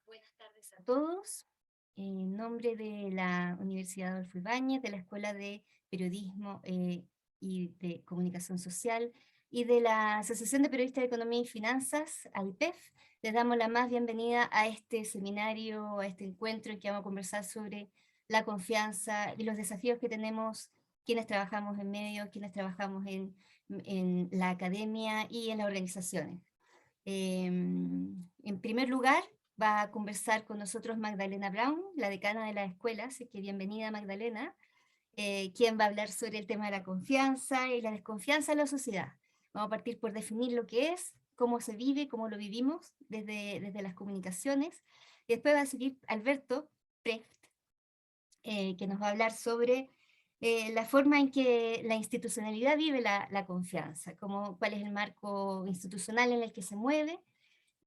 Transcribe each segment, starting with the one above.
Buenas tardes a todos. En nombre de la Universidad Adolfo Ibáñez, de la Escuela de Periodismo y de Comunicación Social y de la Asociación de Periodistas de Economía y Finanzas, AIPEF, les damos la más bienvenida a este seminario, a este encuentro en que vamos a conversar sobre la confianza y los desafíos que tenemos quienes trabajamos en medios, quienes trabajamos en la academia y en las organizaciones. En primer lugar, va a conversar con nosotros Magdalena Brown, la decana de la escuela, así que bienvenida Magdalena, quien va a hablar sobre el tema de la confianza y la desconfianza en la sociedad. Vamos a partir por definir lo que es, cómo se vive, cómo lo vivimos desde las comunicaciones, y después va a seguir Alberto Precht, que nos va a hablar sobre la forma en que la institucionalidad vive la confianza, cuál es el marco institucional en el que se mueve,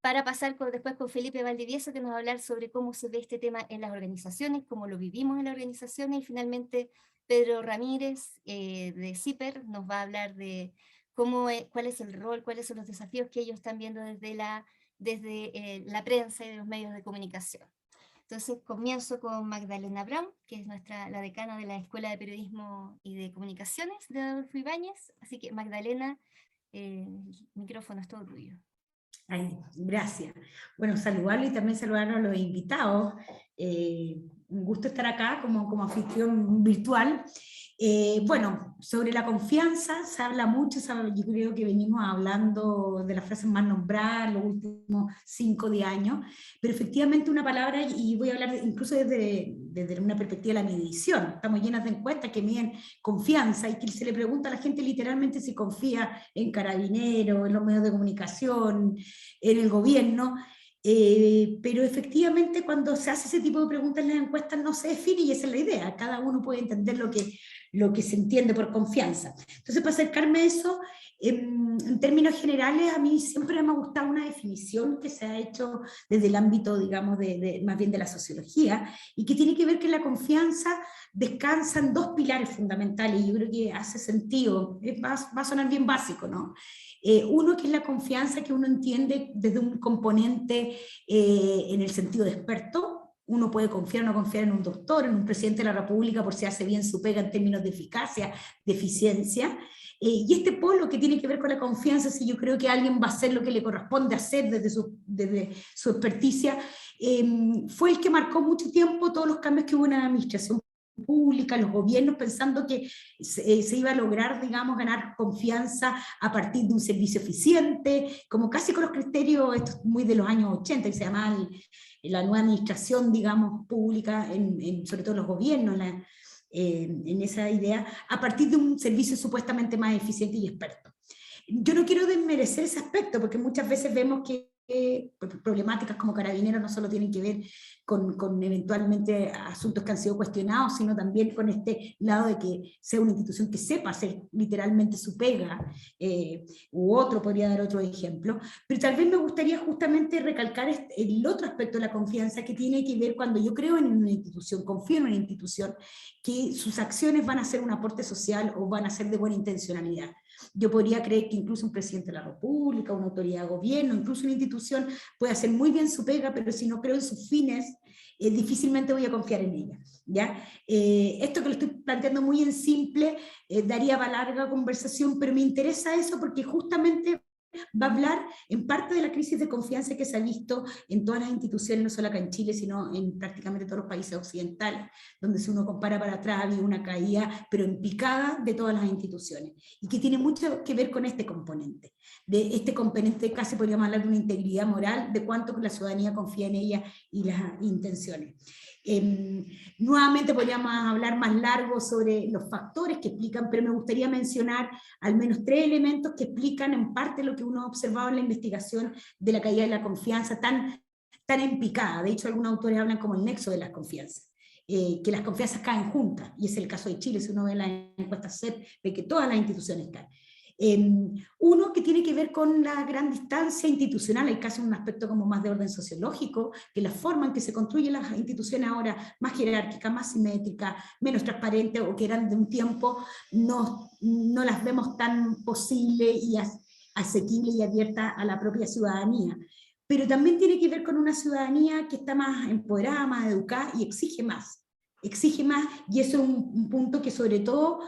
para pasar después con Felipe Valdivieso, que nos va a hablar sobre cómo se ve este tema en las organizaciones, cómo lo vivimos en las organizaciones, y finalmente Pedro Ramírez de CIPER nos va a hablar de cuál es el rol, cuáles son los desafíos que ellos están viendo desde la prensa y los medios de comunicación. Entonces comienzo con Magdalena Brown, que es la decana de la Escuela de Periodismo y de Comunicaciones de Adolfo Ibáñez. Así que Magdalena, el micrófono es todo tuyo. Ay, gracias. Bueno, saludarlo y también saludar a los invitados. Un gusto estar acá como anfitrión virtual. Bueno, sobre la confianza se habla mucho, yo creo que venimos hablando de las frases más nombradas los últimos 5 o 10 años, pero efectivamente una palabra, y voy a hablar incluso desde una perspectiva de la medición. Estamos llenas de encuestas que miden confianza y que se le pregunta a la gente literalmente si confía en Carabineros, en los medios de comunicación, en el gobierno. Pero efectivamente cuando se hace ese tipo de preguntas en las encuestas no se define, y esa es la idea, cada uno puede entender lo que se entiende por confianza. Entonces, para acercarme a eso, en términos generales, a mí siempre me ha gustado una definición que se ha hecho desde el ámbito, digamos, más bien de la sociología, y que tiene que ver que la confianza descansa en 2 pilares fundamentales, y yo creo que hace sentido, va a sonar bien básico, ¿no? Uno, que es la confianza que uno entiende desde un componente en el sentido de experto. Uno puede confiar o no confiar en un doctor, en un presidente de la República por si hace bien su pega en términos de eficacia, de eficiencia. Y este polo que tiene que ver con la confianza, si yo creo que alguien va a hacer lo que le corresponde hacer desde su experticia, fue el que marcó mucho tiempo todos los cambios que hubo en la administración pública, los gobiernos, pensando que se iba a lograr, digamos, ganar confianza a partir de un servicio eficiente, como casi con los criterios, esto es muy de los años 80, que se llama la nueva administración, digamos, pública, sobre todo los gobiernos, en esa idea, a partir de un servicio supuestamente más eficiente y experto. Yo no quiero desmerecer ese aspecto, porque muchas veces vemos que problemáticas como Carabineros no solo tienen que ver con eventualmente asuntos que han sido cuestionados, sino también con este lado de que sea una institución que sepa hacer literalmente su pega, u otro, podría dar otro ejemplo, pero tal vez me gustaría justamente recalcar el otro aspecto de la confianza, que tiene que ver cuando yo creo en una institución, confío en una institución, que sus acciones van a ser un aporte social o van a ser de buena intencionalidad. Yo podría creer que incluso un presidente de la República, una autoridad de gobierno, incluso una institución puede hacer muy bien su pega, pero si no creo en sus fines, difícilmente voy a confiar en ella, ¿ya? Esto que lo estoy planteando muy en simple, daría para larga conversación, pero me interesa eso porque justamente va a hablar en parte de la crisis de confianza que se ha visto en todas las instituciones, no solo acá en Chile, sino en prácticamente todos los países occidentales, donde si uno compara para atrás ha habido una caída, pero en picada, de todas las instituciones, y que tiene mucho que ver con este componente casi podríamos hablar de una integridad moral, de cuánto la ciudadanía confía en ella y las intenciones. Nuevamente podríamos hablar más largo sobre los factores que explican, pero me gustaría mencionar al menos 3 elementos que explican en parte lo que uno ha observado en la investigación de la caída de la confianza tan en picada. De hecho, algunos autores hablan como el nexo de las confianzas. Que las confianzas caen juntas, y es el caso de Chile. Si uno ve las encuestas CEP, ve que todas las instituciones caen. Uno que tiene que ver con la gran distancia institucional, hay casi un aspecto como más de orden sociológico, que la forma en que se construyen las instituciones ahora, más jerárquicas, más simétricas, menos transparentes, o que eran de un tiempo, no las vemos tan posibles y asequibles y abiertas a la propia ciudadanía. pero también tiene que ver con una ciudadanía que está más empoderada, más educada y exige más. Exige más, y eso es un punto que sobre todo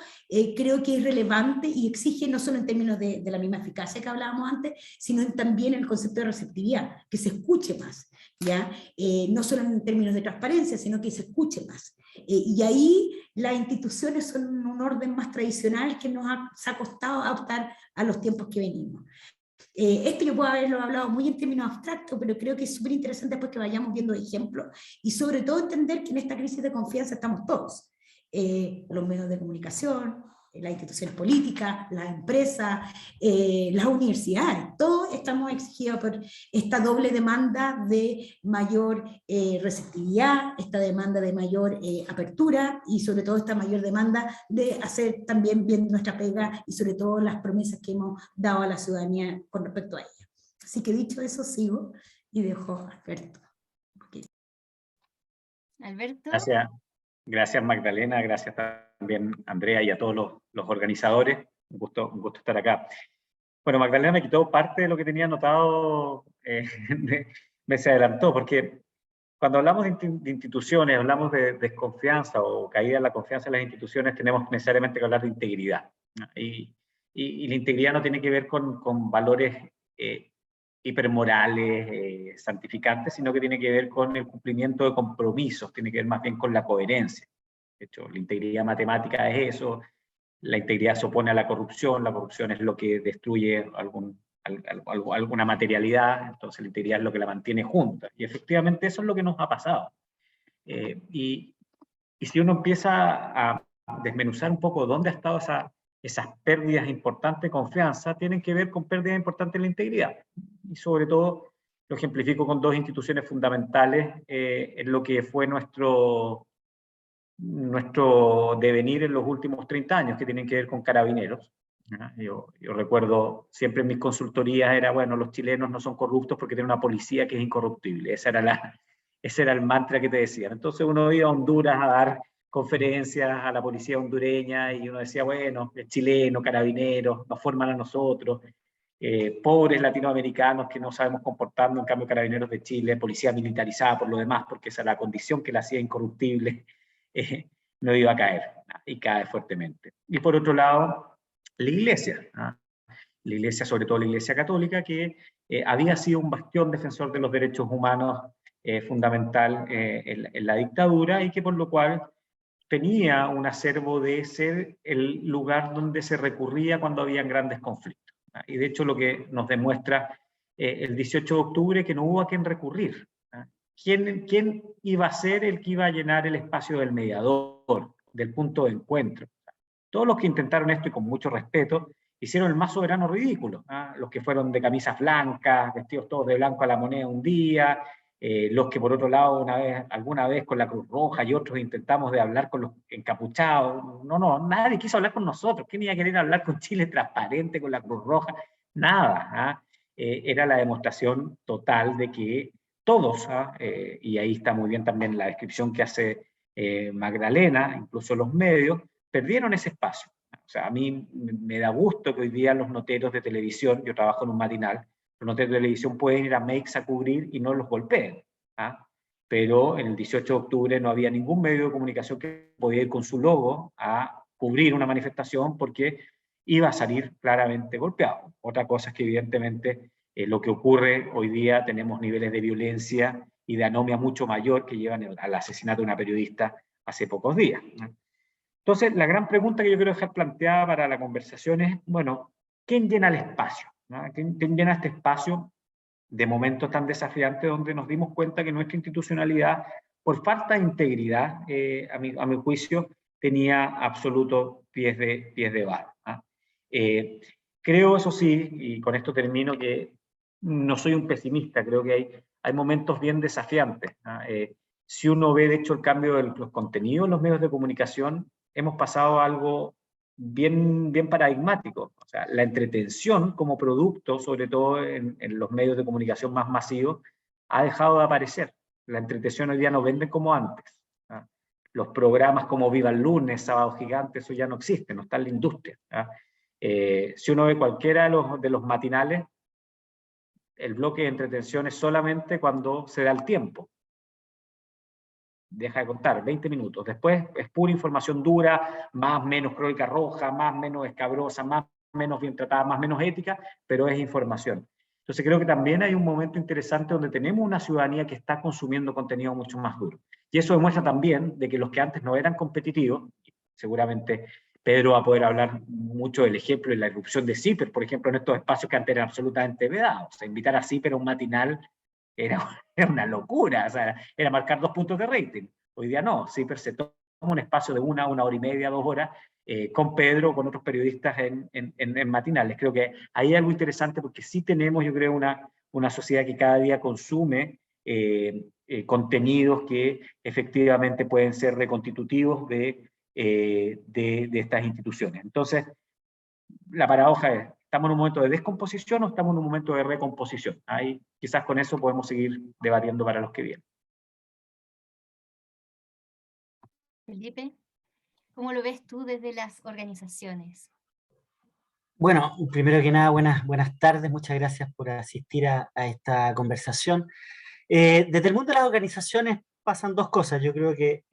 creo que es relevante y exige no solo en términos de la misma eficacia que hablábamos antes, sino también en el concepto de receptividad, que se escuche más, ¿ya? No solo en términos de transparencia, sino que se escuche más. Y ahí las instituciones son un orden más tradicional que nos ha costado adaptar a los tiempos que venimos. Esto yo puedo haberlo hablado muy en términos abstractos, pero creo que es súper interesante después que vayamos viendo ejemplos y sobre todo entender que en esta crisis de confianza estamos todos, los medios de comunicación, las instituciones políticas, las empresas, las universidades, todos estamos exigidos por esta doble demanda de mayor receptividad, esta demanda de mayor apertura y sobre todo esta mayor demanda de hacer también bien nuestra pega y sobre todo las promesas que hemos dado a la ciudadanía con respecto a ella. Así que dicho eso, sigo y dejo a Alberto. Alberto. Gracias Magdalena, gracias también Andrea y a todos los organizadores, un gusto estar acá. Bueno, Magdalena me quitó parte de lo que tenía anotado, me se adelantó, porque cuando hablamos de instituciones, hablamos de desconfianza o caída en la confianza en las instituciones, tenemos necesariamente que hablar de integridad. Y la integridad no tiene que ver con valores hipermorales, santificantes, sino que tiene que ver con el cumplimiento de compromisos, tiene que ver más bien con la coherencia. De hecho, la integridad matemática es eso, la integridad se opone a la corrupción es lo que destruye alguna materialidad, entonces la integridad es lo que la mantiene junta. Y efectivamente eso es lo que nos ha pasado. Y si uno empieza a desmenuzar un poco dónde ha estado esas pérdidas importantes de confianza, tienen que ver con pérdidas importantes en la integridad. Y sobre todo lo ejemplifico con dos instituciones fundamentales en lo que fue nuestro devenir en los últimos 30 años, que tienen que ver con Carabineros. Yo recuerdo siempre en mis consultorías era, bueno, los chilenos no son corruptos porque tienen una policía que es incorruptible. Ese era el mantra que te decían. Entonces uno iba a Honduras a dar conferencias a la policía hondureña y uno decía, bueno, es chileno, Carabineros, nos forman a nosotros, pobres latinoamericanos que no sabemos comportarnos, en cambio Carabineros de Chile, policía militarizada por lo demás, porque esa es la condición que la hacía incorruptible, no iba a caer, y cae fuertemente. Y por otro lado, la Iglesia, la Iglesia, sobre todo la Iglesia Católica, que había sido un bastión defensor de los derechos humanos fundamental en la dictadura, y que por lo cual tenía un acervo de ser el lugar donde se recurría cuando habían grandes conflictos. Y de hecho lo que nos demuestra el 18 de octubre, que no hubo a quién recurrir. ¿Quién iba a ser el que iba a llenar el espacio del mediador, del punto de encuentro? Todos los que intentaron esto, y con mucho respeto, hicieron el más soberano ridículo. Los que fueron de camisas blancas, vestidos todos de blanco a la moneda un día, los que por otro lado alguna vez con la Cruz Roja y otros intentamos de hablar con los encapuchados. No, nadie quiso hablar con nosotros. ¿Quién iba a querer hablar con Chile transparente, con la Cruz Roja? Nada. Era la demostración total de que todos, y ahí está muy bien también la descripción que hace Magdalena, incluso los medios, perdieron ese espacio. O sea, a mí me da gusto que hoy día los noteros de televisión, yo trabajo en un matinal, los noteros de televisión pueden ir a Meix a cubrir y no los golpeen. Pero en el 18 de octubre no había ningún medio de comunicación que podía ir con su logo a cubrir una manifestación porque iba a salir claramente golpeado. Otra cosa es que evidentemente lo que ocurre hoy día, tenemos niveles de violencia y de anomia mucho mayor que llevan al asesinato de una periodista hace pocos días. Entonces, la gran pregunta que yo quiero dejar planteada para la conversación es, bueno, ¿quién llena el espacio? ¿Quién llena este espacio de momentos tan desafiantes donde nos dimos cuenta que nuestra institucionalidad, por falta de integridad, a mi juicio, tenía absoluto pies de barro? Creo, eso sí, y con esto termino, que no soy un pesimista, creo que hay momentos bien desafiantes. Si uno ve, de hecho, el cambio de los contenidos en los medios de comunicación, hemos pasado a algo bien paradigmático. O sea, la entretención como producto, sobre todo en los medios de comunicación más masivos, ha dejado de aparecer. La entretención hoy día no vende como antes. Los programas como Viva el Lunes, Sábado Gigante, eso ya no existe, no está en la industria. Si uno ve cualquiera de los matinales, el bloque de entretención es solamente cuando se da el tiempo. Deja de contar, 20 minutos. Después es pura información dura, más o menos crónica roja, más o menos escabrosa, más o menos bien tratada, más o menos ética, pero es información. Entonces creo que también hay un momento interesante donde tenemos una ciudadanía que está consumiendo contenido mucho más duro. Y eso demuestra también de que los que antes no eran competitivos, seguramente Pedro va a poder hablar mucho del ejemplo de la irrupción de Ciper, por ejemplo, en estos espacios que antes eran absolutamente vedados. O sea, invitar a Ciper a un matinal era una locura, o sea, era marcar 2 puntos de rating. Hoy día no, Ciper se toma un espacio de una hora y media, 2 horas, con Pedro, con otros periodistas en matinales. Creo que ahí hay algo interesante porque sí tenemos, yo creo, una sociedad que cada día consume contenidos que efectivamente pueden ser reconstitutivos de estas instituciones. Entonces, la paradoja es, ¿estamos en un momento de descomposición o estamos en un momento de recomposición? Ahí quizás con eso podemos seguir debatiendo para los que vienen. Felipe, ¿cómo lo ves tú desde las organizaciones? Bueno, primero que nada, buenas tardes, muchas gracias por asistir a esta conversación. Desde el mundo de las organizaciones pasan dos cosas. Yo creo que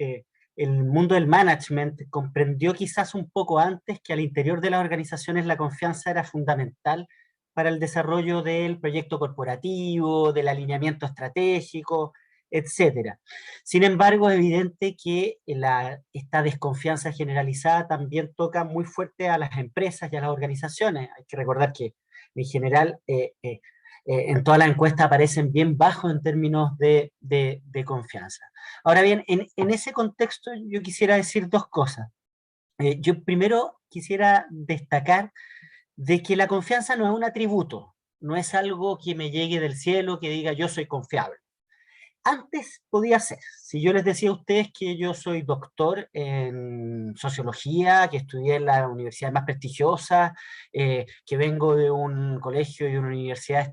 el mundo del management comprendió quizás un poco antes que al interior de las organizaciones la confianza era fundamental para el desarrollo del proyecto corporativo, del alineamiento estratégico, etcétera. Sin embargo, es evidente que esta desconfianza generalizada también toca muy fuerte a las empresas y a las organizaciones. Hay que recordar que en general en todas las encuestas aparecen bien bajos en términos de confianza. Ahora bien, en ese contexto yo quisiera decir dos cosas. Yo primero quisiera destacar de que la confianza no es un atributo, no es algo que me llegue del cielo, que diga yo soy confiable. Antes podía ser. Si yo les decía a ustedes que yo soy doctor en sociología, que estudié en la universidad más prestigiosa, que vengo de un colegio y una universidad,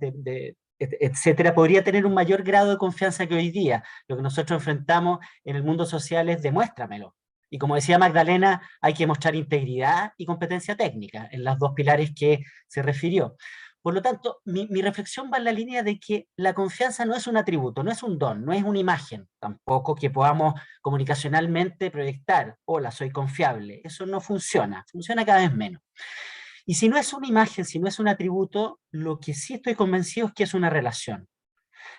etcétera, podría tener un mayor grado de confianza que hoy día. Lo que nosotros enfrentamos en el mundo social es demuéstramelo. Y como decía Magdalena, hay que mostrar integridad y competencia técnica en los dos pilares que se refirió. Por lo tanto, mi reflexión va en la línea de que la confianza no es un atributo, no es un don, no es una imagen, tampoco que podamos comunicacionalmente proyectar, hola, soy confiable. Eso no funciona, funciona cada vez menos. Y si no es una imagen, si no es un atributo, lo que sí estoy convencido es que es una relación.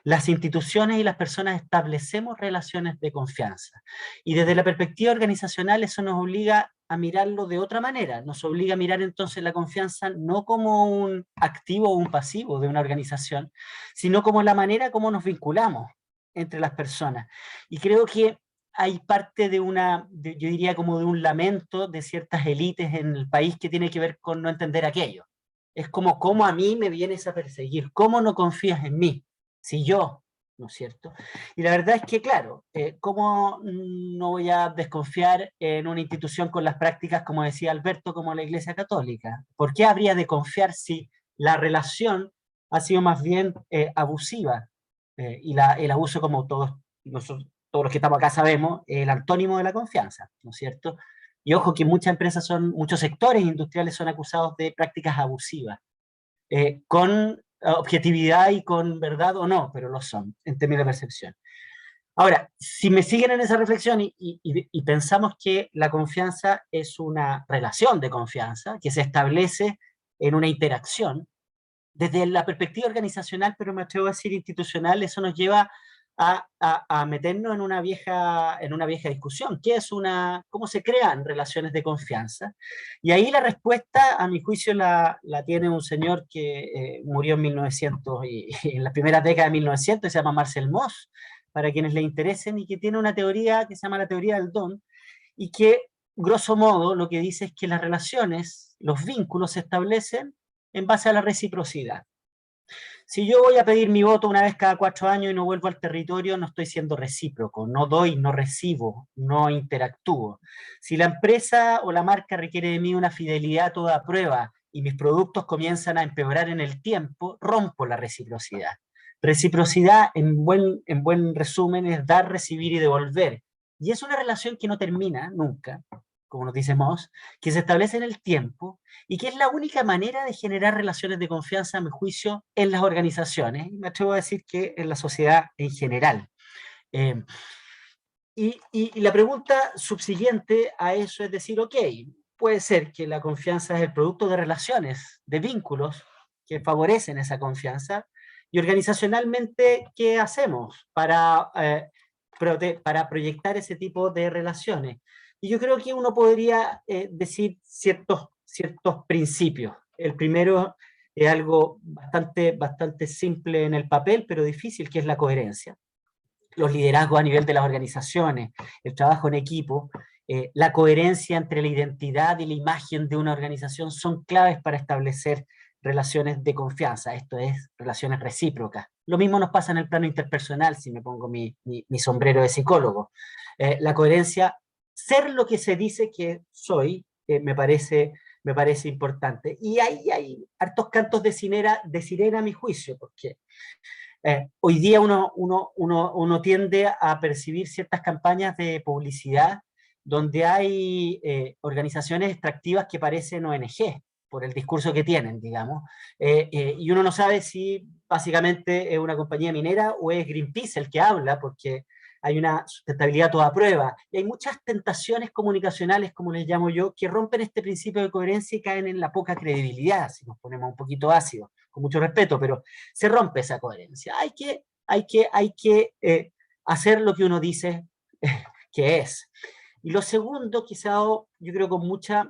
Las instituciones y las personas establecemos relaciones de confianza. Y desde la perspectiva organizacional eso nos obliga a mirarlo de otra manera. Nos obliga a mirar entonces la confianza no como un activo o un pasivo de una organización, sino como la manera como nos vinculamos entre las personas. Y creo que hay parte de yo diría como de un lamento de ciertas élites en el país que tiene que ver con no entender aquello. Es como, ¿cómo a mí me vienes a perseguir? ¿Cómo no confías en mí? Si yo, ¿no es cierto? Y la verdad es que, claro, ¿cómo no voy a desconfiar en una institución con las prácticas, como decía Alberto, como la Iglesia Católica? ¿Por qué habría de confiar si la relación ha sido más bien abusiva? Y el abuso, como todos los que estamos acá sabemos, es el antónimo de la confianza, ¿no es cierto? Y ojo que muchas empresas muchos sectores industriales son acusados de prácticas abusivas, con objetividad y con verdad o no, pero lo son, en términos de percepción. Ahora, si me siguen en esa reflexión y pensamos que la confianza es una relación de confianza que se establece en una interacción, desde la perspectiva organizacional, pero me atrevo a decir institucional, eso nos lleva a meternos en una vieja discusión. ¿Cómo se crean relaciones de confianza? Y ahí la respuesta, a mi juicio, la tiene un señor que murió en 1900, y en la primera década de 1900, se llama Marcel Mauss, para quienes le interesen, y que tiene una teoría que se llama la teoría del don, y que, grosso modo, lo que dice es que las relaciones, los vínculos se establecen en base a la reciprocidad. Si yo voy a pedir mi voto una vez cada 4 años y no vuelvo al territorio, no estoy siendo recíproco, no doy, no recibo, no interactúo. Si la empresa o la marca requiere de mí una fidelidad a toda prueba y mis productos comienzan a empeorar en el tiempo, rompo la reciprocidad. Reciprocidad, en buen resumen, es dar, recibir y devolver. Y es una relación que no termina nunca, como nos dice Moss, que se establece en el tiempo y que es la única manera de generar relaciones de confianza, a mi juicio, en las organizaciones, y me atrevo a decir que en la sociedad en general. Eh, y la pregunta subsiguiente a eso es decir, ok, puede ser que la confianza es el producto de relaciones, de vínculos que favorecen esa confianza, y organizacionalmente, ¿qué hacemos para proyectar ese tipo de relaciones? Y yo creo que uno podría decir ciertos principios. El primero es algo bastante simple en el papel, pero difícil, que es la coherencia. Los liderazgos a nivel de las organizaciones, el trabajo en equipo, la coherencia entre la identidad y la imagen de una organización son claves para establecer relaciones de confianza, esto es, relaciones recíprocas. Lo mismo nos pasa en el plano interpersonal, si me pongo mi sombrero de psicólogo. La coherencia, ser lo que se dice que soy, me parece importante. Y hay hartos cantos de sirena a mi juicio, porque hoy día uno tiende a percibir ciertas campañas de publicidad donde hay organizaciones extractivas que parecen ONG, por el discurso que tienen, digamos, y uno no sabe si básicamente es una compañía minera o es Greenpeace el que habla, porque hay una sustentabilidad a toda prueba, y hay muchas tentaciones comunicacionales, como les llamo yo, que rompen este principio de coherencia y caen en la poca credibilidad, si nos ponemos un poquito ácidos, con mucho respeto, pero se rompe esa coherencia. Hay que hacer lo que uno dice que es. Y lo segundo, quizá yo creo con mucha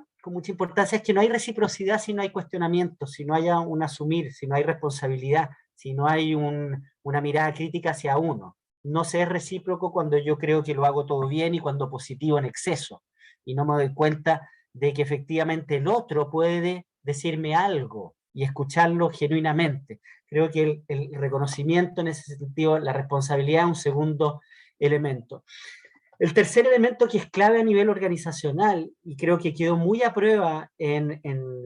importancia, es que no hay reciprocidad si no hay cuestionamiento, si no hay un asumir, si no hay responsabilidad, si no hay una mirada crítica hacia uno. No se es recíproco cuando yo creo que lo hago todo bien y cuando positivo en exceso. Y no me doy cuenta de que efectivamente el otro puede decirme algo y escucharlo genuinamente. Creo que el reconocimiento en ese sentido, la responsabilidad es un segundo elemento. El tercer elemento que es clave a nivel organizacional, y creo que quedó muy a prueba en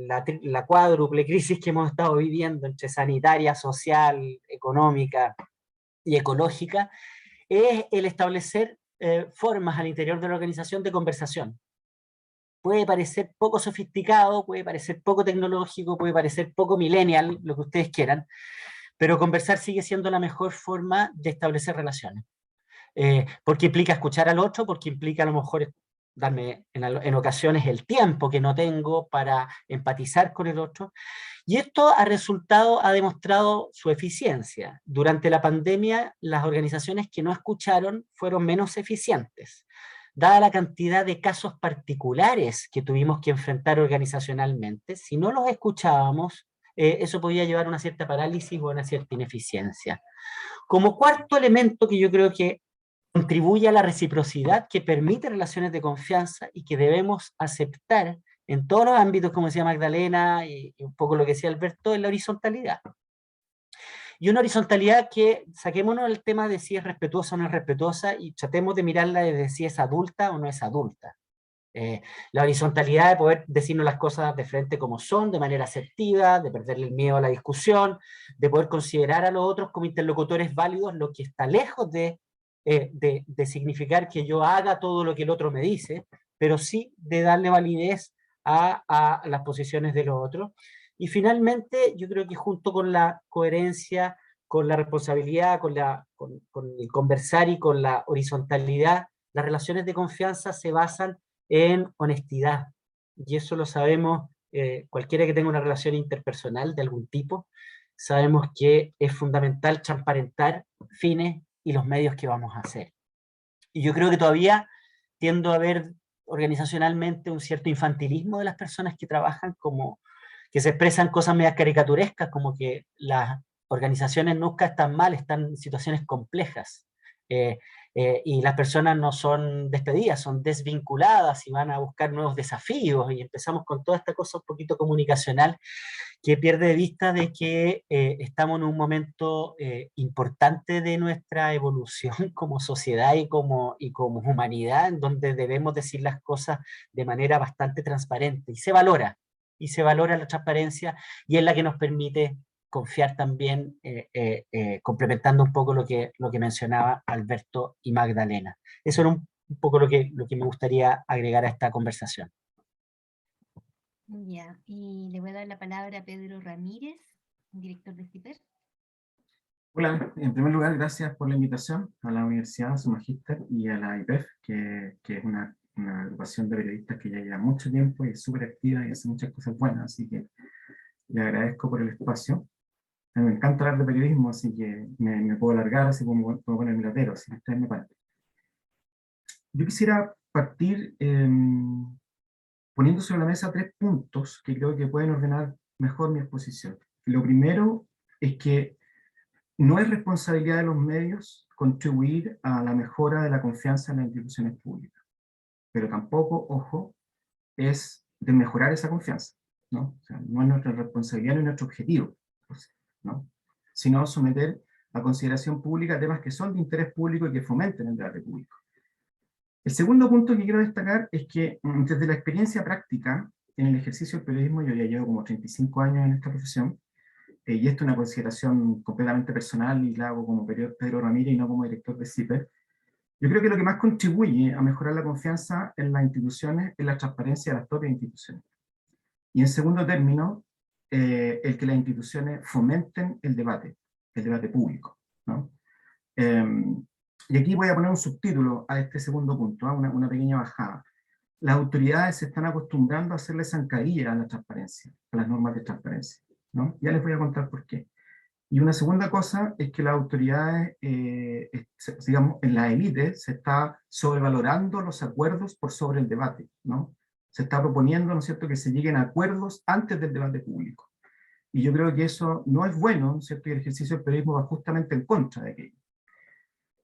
la cuádruple crisis que hemos estado viviendo entre sanitaria, social, económica y ecológica, es el establecer formas al interior de la organización de conversación. Puede parecer poco sofisticado, puede parecer poco tecnológico, puede parecer poco millennial, lo que ustedes quieran, pero conversar sigue siendo la mejor forma de establecer relaciones. Porque implica escuchar al otro, porque implica a lo mejor darme en ocasiones el tiempo que no tengo para empatizar con el otro. Y esto ha demostrado su eficiencia. Durante la pandemia, las organizaciones que no escucharon fueron menos eficientes. Dada la cantidad de casos particulares que tuvimos que enfrentar organizacionalmente, si no los escuchábamos, eso podía llevar a una cierta parálisis o a una cierta ineficiencia. Como cuarto elemento que yo creo que contribuye a la reciprocidad que permite relaciones de confianza y que debemos aceptar en todos los ámbitos, como decía Magdalena y un poco lo que decía Alberto, es la horizontalidad. Y una horizontalidad que saquémonos el tema de si es respetuosa o no es respetuosa y tratemos de mirarla desde si es adulta o no es adulta. La horizontalidad de poder decirnos las cosas de frente como son, de manera asertiva, de perderle el miedo a la discusión, de poder considerar a los otros como interlocutores válidos, lo que está lejos de significar que yo haga todo lo que el otro me dice, pero sí de darle validez a las posiciones de los otros. Y finalmente, yo creo que junto con la coherencia, con la responsabilidad, con el conversar y con la horizontalidad, las relaciones de confianza se basan en honestidad. Y eso lo sabemos, cualquiera que tenga una relación interpersonal de algún tipo, sabemos que es fundamental transparentar fines y los medios que vamos a hacer. Y yo creo que todavía tiendo a ver organizacionalmente un cierto infantilismo de las personas que trabajan, como que se expresan cosas medias caricaturescas, como que las organizaciones nunca están mal, están en situaciones complejas. Y las personas no son despedidas, son desvinculadas y van a buscar nuevos desafíos, y empezamos con toda esta cosa un poquito comunicacional que pierde de vista de que estamos en un momento importante de nuestra evolución como sociedad y como humanidad, en donde debemos decir las cosas de manera bastante transparente, y se valora la transparencia, y es la que nos permite confiar también, complementando un poco lo que mencionaba Alberto y Magdalena. Eso era un poco lo que me gustaría agregar a esta conversación. Ya, y le voy a dar la palabra a Pedro Ramírez, director de CIPER. Hola, en primer lugar, gracias por la invitación a la universidad, a su magíster y a la IPEF, que es una agrupación de periodistas que ya lleva mucho tiempo y es súper activa y hace muchas cosas buenas, así que le agradezco por el espacio. A mí me encanta hablar de periodismo, así que me puedo alargar, así como puedo poner mi latero, así que ustedes me paran. Yo quisiera partir poniendo sobre la mesa 3 puntos que creo que pueden ordenar mejor mi exposición. Lo primero es que no es responsabilidad de los medios contribuir a la mejora de la confianza en las instituciones públicas, pero tampoco, ojo, es de mejorar esa confianza, ¿no? O sea, no es nuestra responsabilidad ni nuestro objetivo, ¿no? Sino someter a consideración pública temas que son de interés público y que fomenten el debate público. El segundo punto que quiero destacar es que desde la experiencia práctica en el ejercicio del periodismo, yo ya llevo como 35 años en esta profesión, y esto es una consideración completamente personal y la hago como Pedro Ramírez y no como director de CIPER, yo creo que lo que más contribuye a mejorar la confianza en las instituciones es la transparencia de las propias instituciones. Y en segundo término, el que las instituciones fomenten el debate público, ¿no? Y aquí voy a poner un subtítulo a este segundo punto, una pequeña bajada. Las autoridades se están acostumbrando a hacerle zancadilla a la transparencia, a las normas de transparencia, ¿no? Ya les voy a contar por qué. Y una segunda cosa es que las autoridades, digamos, en la élite se está sobrevalorando los acuerdos por sobre el debate, ¿no? Se está proponiendo, ¿no es cierto?, que se lleguen a acuerdos antes del debate público. Y yo creo que eso no es bueno, ¿no es cierto?, y el ejercicio del periodismo va justamente en contra de aquello.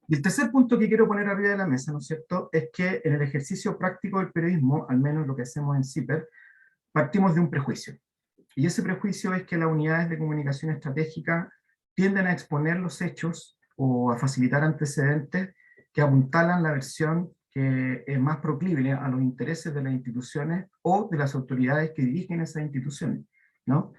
Y el tercer punto que quiero poner arriba de la mesa, ¿no es cierto?, es que en el ejercicio práctico del periodismo, al menos lo que hacemos en CIPER, partimos de un prejuicio. Y ese prejuicio es que las unidades de comunicación estratégica tienden a exponer los hechos o a facilitar antecedentes que apuntalan la versión que es más proclive a los intereses de las instituciones o de las autoridades que dirigen esas instituciones, ¿no?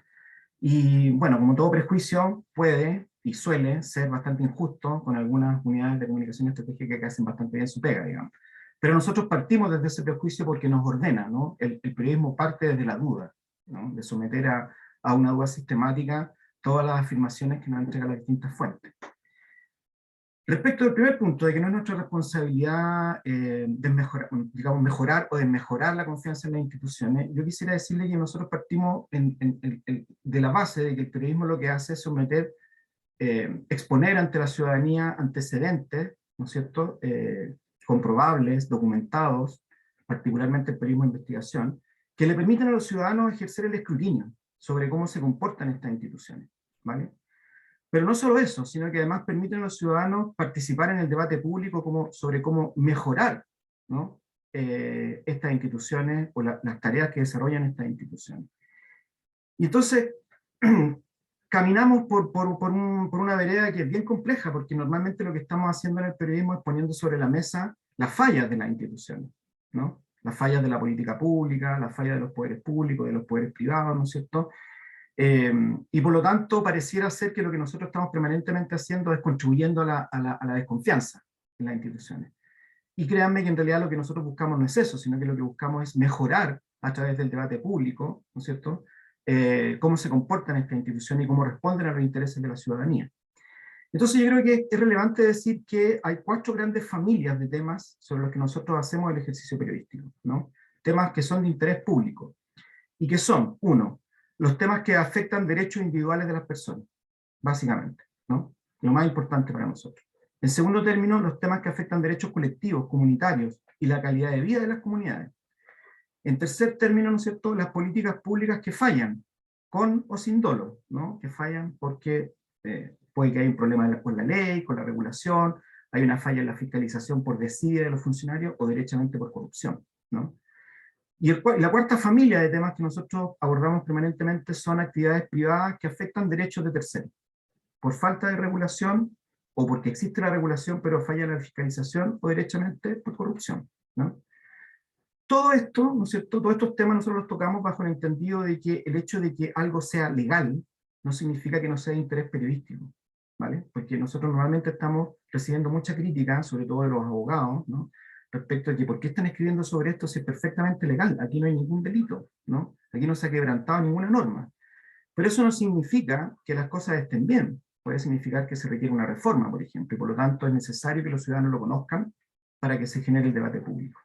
Y bueno, como todo prejuicio puede y suele ser bastante injusto con algunas unidades de comunicación estratégica que hacen bastante bien su pega, digamos. Pero nosotros partimos desde ese prejuicio porque nos ordena, ¿no? El periodismo parte desde la duda, ¿no? De someter a una duda sistemática todas las afirmaciones que nos entregan las distintas fuentes. Respecto al primer punto, de que no es nuestra responsabilidad mejorar o desmejorar la confianza en las instituciones, yo quisiera decirle que nosotros partimos de la base de que el periodismo lo que hace es someter, exponer ante la ciudadanía antecedentes, ¿no es cierto?, comprobables, documentados, particularmente el periodismo de investigación, que le permiten a los ciudadanos ejercer el escrutinio sobre cómo se comportan estas instituciones, ¿vale? Pero no solo eso, sino que además permiten a los ciudadanos participar en el debate público sobre cómo mejorar, ¿no?, estas instituciones o las tareas que desarrollan estas instituciones. Y entonces, caminamos por una vereda que es bien compleja, porque normalmente lo que estamos haciendo en el periodismo es poniendo sobre la mesa las fallas de las instituciones, ¿no? Las fallas de la política pública, las fallas de los poderes públicos, de los poderes privados, ¿no es cierto? Y por lo tanto pareciera ser que lo que nosotros estamos permanentemente haciendo es contribuyendo a la desconfianza en las instituciones. Y créanme que en realidad lo que nosotros buscamos no es eso, sino que lo que buscamos es mejorar a través del debate público, ¿no es cierto?, cómo se comportan estas instituciones y cómo responden a los intereses de la ciudadanía. Entonces yo creo que es relevante decir que hay 4 grandes familias de temas sobre los que nosotros hacemos el ejercicio periodístico, ¿no? Temas que son de interés público, y que son, 1, los temas que afectan derechos individuales de las personas, básicamente, ¿no? Lo más importante para nosotros. En segundo término, los temas que afectan derechos colectivos, comunitarios, y la calidad de vida de las comunidades. En tercer término, ¿no es cierto?, las políticas públicas que fallan, con o sin dolo, ¿no? Que fallan porque puede que haya un problema con la ley, con la regulación, hay una falla en la fiscalización por desidia de los funcionarios o derechamente por corrupción, ¿no? Y la cuarta familia de temas que nosotros abordamos permanentemente son actividades privadas que afectan derechos de terceros, por falta de regulación, o porque existe la regulación pero falla la fiscalización, o derechamente por corrupción, ¿no? Todo esto, ¿no es cierto?, todos estos temas nosotros los tocamos bajo el entendido de que el hecho de que algo sea legal no significa que no sea de interés periodístico, ¿vale? Porque nosotros normalmente estamos recibiendo mucha crítica, sobre todo de los abogados, ¿no?, respecto a que por qué están escribiendo sobre esto si es perfectamente legal, aquí no hay ningún delito, ¿no? Aquí no se ha quebrantado ninguna norma. Pero eso no significa que las cosas estén bien, puede significar que se requiere una reforma, por ejemplo, y por lo tanto es necesario que los ciudadanos lo conozcan para que se genere el debate público.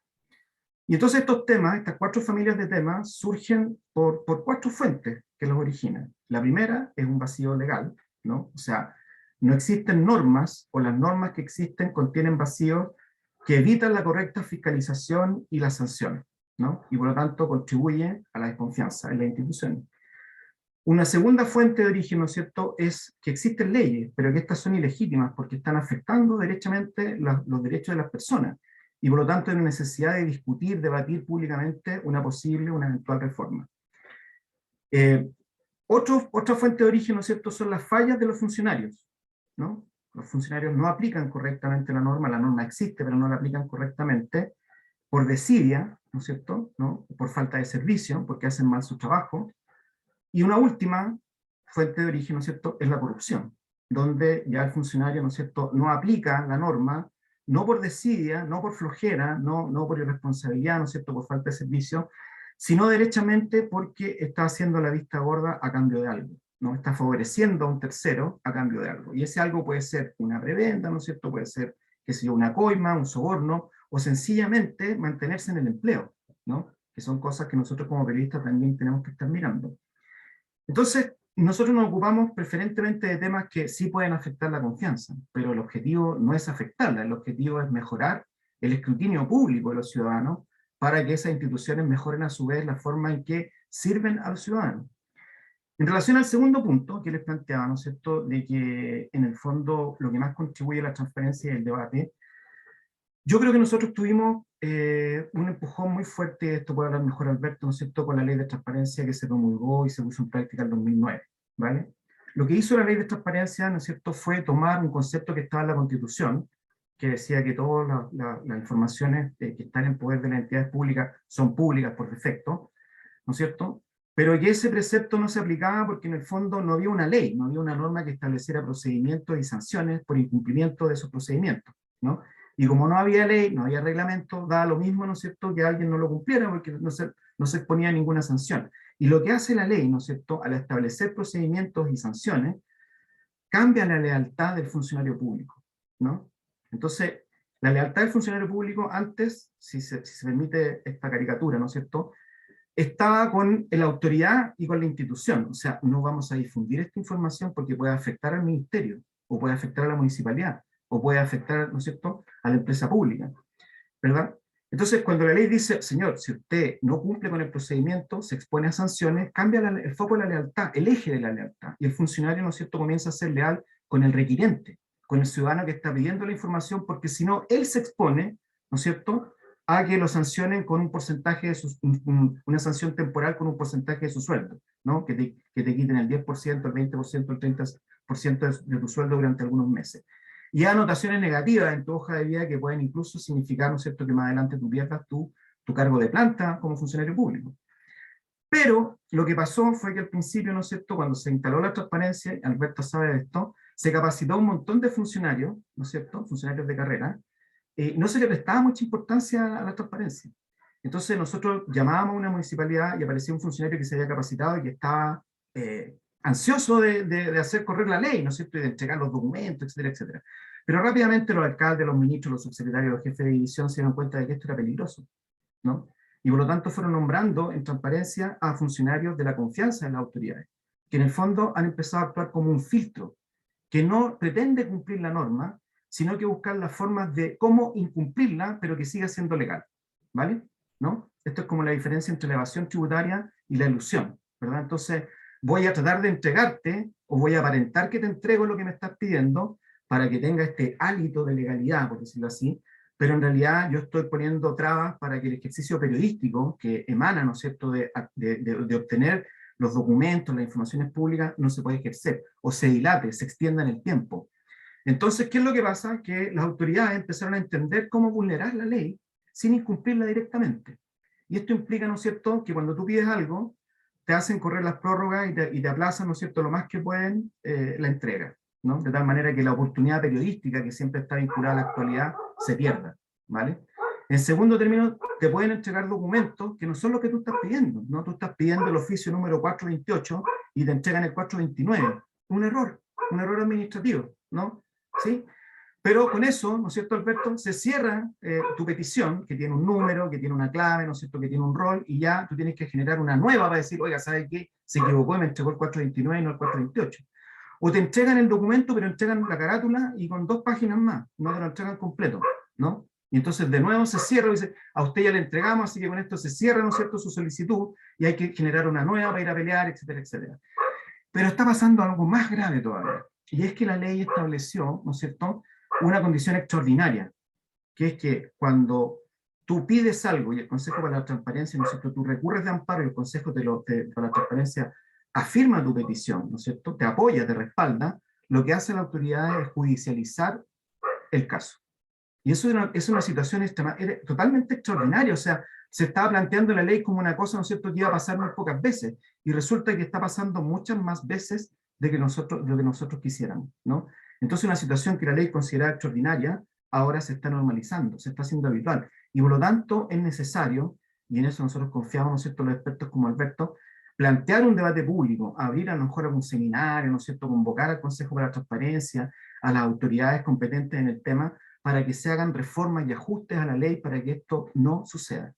Y entonces estos temas, estas 4 familias de temas, surgen por 4 fuentes que los originan. La primera es un vacío legal, ¿no? O sea, no existen normas, o las normas que existen contienen vacíos que evitan la correcta fiscalización y las sanciones, ¿no? Y por lo tanto contribuye a la desconfianza en las instituciones. Una segunda fuente de origen, ¿no es cierto?, es que existen leyes, pero que estas son ilegítimas porque están afectando derechamente los derechos de las personas. Y por lo tanto hay una necesidad de discutir, debatir públicamente una eventual reforma. Otra fuente de origen, ¿no es cierto?, son las fallas de los funcionarios, ¿no? Los funcionarios no aplican correctamente la norma existe, pero no la aplican correctamente, por desidia, ¿no es cierto?, ¿no? Por falta de servicio, porque hacen mal su trabajo. Y una última fuente de origen, ¿no es cierto?, es la corrupción, donde ya el funcionario, ¿no es cierto?, no aplica la norma, no por desidia, no por flojera, no por irresponsabilidad, ¿no es cierto?, por falta de servicio, sino derechamente porque está haciendo la vista gorda a cambio de algo, ¿no? Está favoreciendo a un tercero a cambio de algo. Y ese algo puede ser una prebenda, ¿no es cierto?, puede ser, qué sé yo, una coima, un soborno, o sencillamente mantenerse en el empleo, ¿no? Que son cosas que nosotros como periodistas también tenemos que estar mirando. Entonces, nosotros nos ocupamos preferentemente de temas que sí pueden afectar la confianza, pero el objetivo no es afectarla, el objetivo es mejorar el escrutinio público de los ciudadanos para que esas instituciones mejoren a su vez la forma en que sirven a los ciudadanos. En relación al segundo punto que les planteaba, ¿no es cierto?, de que en el fondo lo que más contribuye a la transparencia y el debate, yo creo que nosotros tuvimos un empujón muy fuerte, esto puede hablar mejor Alberto, ¿no es cierto?, con la ley de transparencia que se promulgó y se puso en práctica en 2009, ¿vale? Lo que hizo la ley de transparencia, ¿no es cierto?, fue tomar un concepto que estaba en la Constitución, que decía que todas las informaciones que están en poder de las entidades públicas son públicas por defecto, ¿no es cierto?, pero que ese precepto no se aplicaba porque en el fondo no había una ley, no había una norma que estableciera procedimientos y sanciones por incumplimiento de esos procedimientos, ¿no? Y como no había ley, no había reglamento, daba lo mismo, ¿no es cierto?, que alguien no lo cumpliera porque no se exponía a ninguna sanción. Y lo que hace la ley, ¿no es cierto?, al establecer procedimientos y sanciones, cambia la lealtad del funcionario público, ¿no? Entonces, la lealtad del funcionario público antes, si se permite esta caricatura, ¿no es cierto?, estaba con la autoridad y con la institución. O sea, no vamos a difundir esta información porque puede afectar al ministerio, o puede afectar a la municipalidad, o puede afectar, ¿no es cierto?, a la empresa pública, ¿verdad? Entonces, cuando la ley dice, señor, si usted no cumple con el procedimiento, se expone a sanciones, cambia el foco de la lealtad, el eje de la lealtad, y el funcionario, ¿no es cierto?, comienza a ser leal con el requirente, con el ciudadano que está pidiendo la información, porque si no, él se expone, ¿no es cierto?, a que lo sancionen con un porcentaje de una sanción temporal con un porcentaje de su sueldo, ¿no? Que te quiten el 10%, el 20%, el 30% de tu sueldo durante algunos meses. Y hay anotaciones negativas en tu hoja de vida que pueden incluso significar, ¿no es cierto?, que más adelante tú pierdas tu cargo de planta como funcionario público. Pero lo que pasó fue que al principio, ¿no es cierto?, cuando se instaló la transparencia, Alberto sabe de esto, se capacitó a un montón de funcionarios, ¿no es cierto?, funcionarios de carrera, no se le prestaba mucha importancia a la transparencia. Entonces nosotros llamábamos a una municipalidad y aparecía un funcionario que se había capacitado y que estaba ansioso de hacer correr la ley, ¿no es cierto?, y de entregar los documentos, etcétera, etcétera. Pero rápidamente los alcaldes, los ministros, los subsecretarios, los jefes de división se dieron cuenta de que esto era peligroso, ¿no? Y por lo tanto fueron nombrando en transparencia a funcionarios de la confianza en las autoridades, que en el fondo han empezado a actuar como un filtro, que no pretende cumplir la norma, sino que buscar las formas de cómo incumplirla, pero que siga siendo legal, ¿vale? ¿No? Esto es como la diferencia entre la evasión tributaria y la elusión, ¿verdad? Entonces, voy a tratar de entregarte, o voy a aparentar que te entrego lo que me estás pidiendo, para que tenga este hálito de legalidad, por decirlo así, pero en realidad yo estoy poniendo trabas para que el ejercicio periodístico, que emana, ¿no es cierto?, de obtener los documentos, las informaciones públicas, no se puede ejercer, o se dilate, se extienda en el tiempo. Entonces, ¿qué es lo que pasa? Que las autoridades empezaron a entender cómo vulnerar la ley sin incumplirla directamente. Y esto implica, ¿no es cierto?, que cuando tú pides algo, te hacen correr las prórrogas y te aplazan, ¿no es cierto?, lo más que pueden la entrega, ¿no? De tal manera que la oportunidad periodística que siempre está vinculada a la actualidad se pierda, ¿vale? En segundo término, te pueden entregar documentos que no son los que tú estás pidiendo, ¿no? Tú estás pidiendo el oficio número 428 y te entregan el 429. Un error administrativo, ¿no? ¿Sí? Pero con eso, ¿no es cierto, Alberto? Se cierra tu petición, que tiene un número, que tiene una clave, ¿no es cierto?, que tiene un rol, y ya tú tienes que generar una nueva para decir, oiga, ¿sabe qué? Se equivocó y me entregó el 429 y no el 428. O te entregan el documento, pero entregan la carátula y con 2 páginas más, no te lo entregan completo, ¿no? Y entonces de nuevo se cierra y dice, a usted ya le entregamos, así que con esto se cierra, ¿no es cierto?, su solicitud, y hay que generar una nueva para ir a pelear, etcétera, etcétera. Pero está pasando algo más grave todavía, y es que la ley estableció, ¿no es cierto?, una condición extraordinaria, que es que cuando tú pides algo y el Consejo para la Transparencia, ¿no es cierto?, tú recurres de amparo y el Consejo para la Transparencia afirma tu petición, ¿no es cierto?, te apoya, te respalda, lo que hace la autoridad es judicializar el caso. Y eso es una situación totalmente extraordinaria, o sea, se estaba planteando la ley como una cosa, ¿no es cierto?, que iba a pasar muy pocas veces, y resulta que está pasando muchas más veces de lo que nosotros quisiéramos, ¿no? Entonces una situación que la ley considera extraordinaria, ahora se está normalizando, se está haciendo habitual, y por lo tanto es necesario, y en eso nosotros confiamos, ¿no es cierto?, los expertos como Alberto, plantear un debate público, abrir a lo mejor algún seminario, ¿no es cierto?, convocar al Consejo para la Transparencia, a las autoridades competentes en el tema, para que se hagan reformas y ajustes a la ley para que esto no suceda.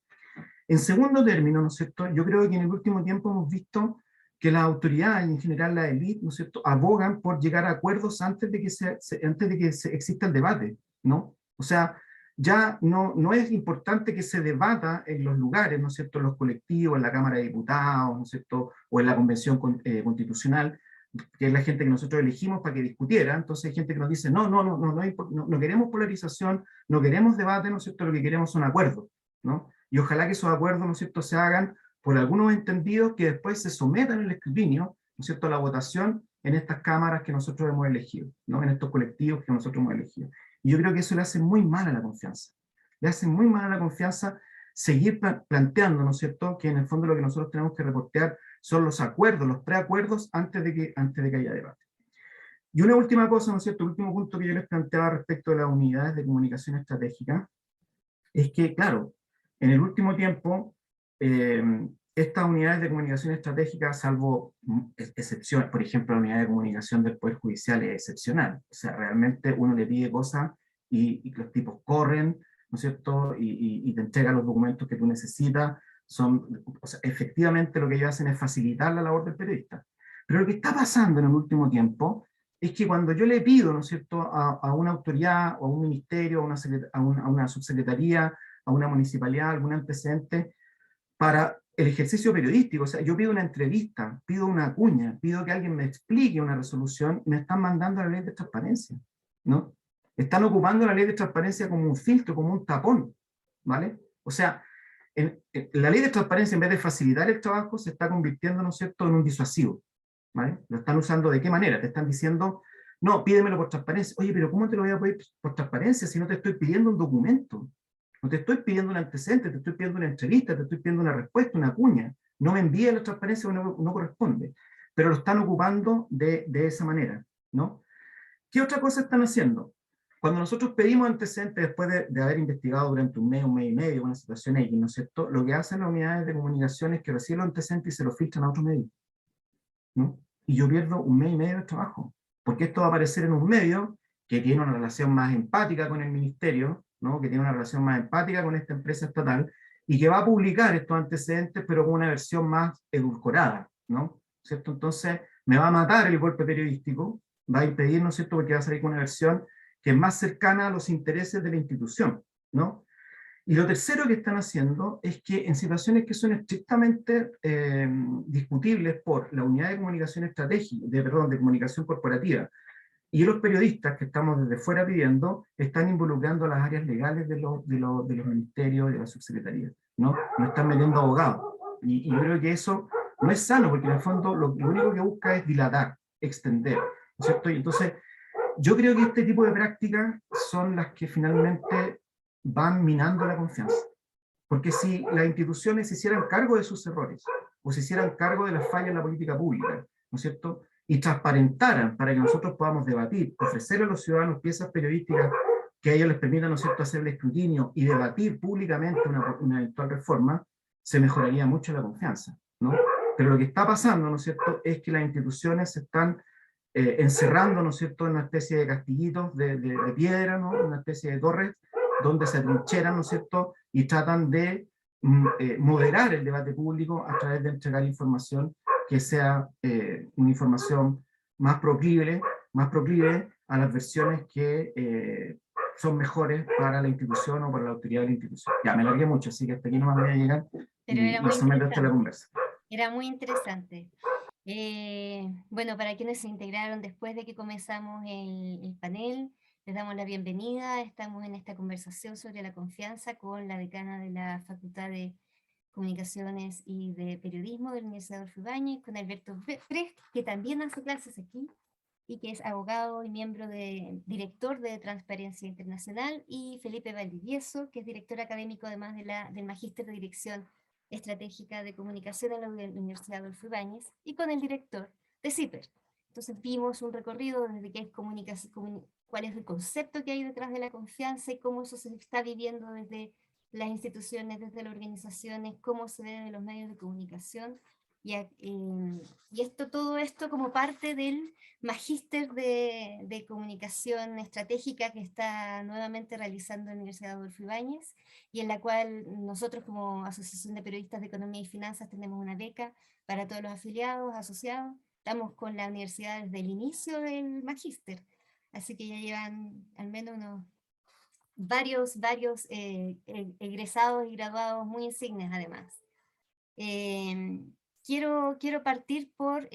En segundo término, ¿no es cierto?, yo creo que en el último tiempo hemos visto que las autoridades, y en general la élite, ¿no es cierto?, abogan por llegar a acuerdos antes de que exista el debate, ¿no? O sea, ya no es importante que se debata en los lugares, ¿no es cierto?, en los colectivos, en la Cámara de Diputados, ¿no es cierto?, o en la Convención Constitucional, que es la gente que nosotros elegimos para que discutiera. Entonces hay gente que nos dice, no queremos polarización, no queremos debate, ¿no es cierto?, lo que queremos son acuerdos, ¿no? Y ojalá que esos acuerdos, ¿no es cierto?, se hagan por algunos entendidos que después se sometan al escrutinio, ¿no es cierto?, a la votación en estas cámaras que nosotros hemos elegido, ¿no?, en estos colectivos que nosotros hemos elegido. Y yo creo que eso le hace muy mal a la confianza. Le hace muy mal a la confianza seguir planteando, ¿no es cierto?, que en el fondo lo que nosotros tenemos que reportear son los acuerdos, los preacuerdos, antes de que haya debate. Y una última cosa, ¿no es cierto?, el último punto que yo les planteaba respecto de las unidades de comunicación estratégica, es que, claro, en el último tiempo, estas unidades de comunicación estratégica, salvo excepciones, por ejemplo, la unidad de comunicación del Poder Judicial es excepcional. O sea, realmente uno le pide cosas y los tipos corren, ¿no es cierto?, y te entregan los documentos que tú necesitas. O sea, efectivamente lo que ellos hacen es facilitar la labor del periodista. Pero lo que está pasando en el último tiempo es que cuando yo le pido, ¿no es cierto?, a una autoridad, o a un ministerio, a una subsecretaría, a una municipalidad, algún antecedente, para el ejercicio periodístico, o sea, yo pido una entrevista, pido una cuña, pido que alguien me explique una resolución, me están mandando a la ley de transparencia, ¿no? Están ocupando la ley de transparencia como un filtro, como un tapón, ¿vale? O sea, la ley de transparencia, en vez de facilitar el trabajo, se está convirtiendo, ¿no es cierto?, en un disuasivo, ¿vale? Lo están usando ¿de qué manera? Te están diciendo, no, pídemelo por transparencia. Oye, pero ¿cómo te lo voy a pedir por transparencia si no te estoy pidiendo un documento? No te estoy pidiendo un antecedente, te estoy pidiendo una entrevista, te estoy pidiendo una respuesta, una cuña. No me envíes la transparencia que no corresponde. Pero lo están ocupando de esa manera, ¿no? ¿Qué otra cosa están haciendo? Cuando nosotros pedimos antecedentes después de haber investigado durante un mes y medio una situación X, ¿no es cierto?, lo que hacen las unidades de comunicación es que reciben los antecedentes y se los filtran a otro medio, ¿no? Y yo pierdo un mes y medio de trabajo, porque esto va a aparecer en un medio que tiene una relación más empática con el ministerio, ¿no?, que tiene una relación más empática con esta empresa estatal, y que va a publicar estos antecedentes, pero con una versión más edulcorada, ¿no? ¿Cierto? Entonces, me va a matar el golpe periodístico, va a impedir, ¿no es cierto?, porque va a salir con una versión que es más cercana a los intereses de la institución, ¿no? Y lo tercero que están haciendo es que en situaciones que son estrictamente discutibles por la unidad de comunicación estratégica, de comunicación corporativa, y los periodistas que estamos desde fuera pidiendo, están involucrando a las áreas legales de los ministerios y de la subsecretaría, ¿no? No están metiendo abogados. Y yo creo que eso no es sano, porque en el fondo lo único que busca es dilatar, extender, ¿no es cierto? Y entonces, yo creo que este tipo de prácticas son las que finalmente van minando la confianza. Porque si las instituciones se hicieran cargo de sus errores, o se hicieran cargo de las fallas en la política pública, ¿no es cierto?, y transparentaran para que nosotros podamos debatir, ofrecer a los ciudadanos piezas periodísticas que a ellos les permita, ¿no es cierto?, hacer el escrutinio y debatir públicamente una eventual reforma, se mejoraría mucho la confianza, ¿no? Pero lo que está pasando, ¿no es cierto?, es que las instituciones se están encerrando, ¿no es cierto?, en una especie de castillitos de piedra, ¿no?, una especie de torres, donde se atrincheran, ¿no es cierto?, y tratan de moderar el debate público a través de entregar información que sea una información más proclive a las versiones que son mejores para la institución o para la autoridad de la institución. Ya, me largué mucho, así que hasta aquí no me voy a llegar y someto esto a la conversa. Era muy interesante. Bueno, para quienes se integraron después de que comenzamos el panel, les damos la bienvenida. Estamos en esta conversación sobre la confianza con la decana de la Facultad de Comunicaciones y de Periodismo de la Universidad Adolfo Ibáñez, con Alberto Fresk, que también hace clases aquí, y que es abogado y director de Transparencia Internacional, y Felipe Valdivieso, que es director académico además del Magíster de Dirección Estratégica de Comunicación en la Universidad Adolfo Ibáñez, y con el director de CIPER. Entonces vimos un recorrido desde qué es comunicación, cuál es el concepto que hay detrás de la confianza y cómo eso se está viviendo desde las instituciones, desde las organizaciones, cómo se ve de los medios de comunicación, y todo esto como parte del Magíster de Comunicación Estratégica que está nuevamente realizando la Universidad Adolfo Ibáñez, y en la cual nosotros como Asociación de Periodistas de Economía y Finanzas tenemos una beca para todos los afiliados, asociados. Estamos con la universidad desde el inicio del Magíster, así que ya llevan al menos varios egresados y graduados muy insignes además. Quiero partir por...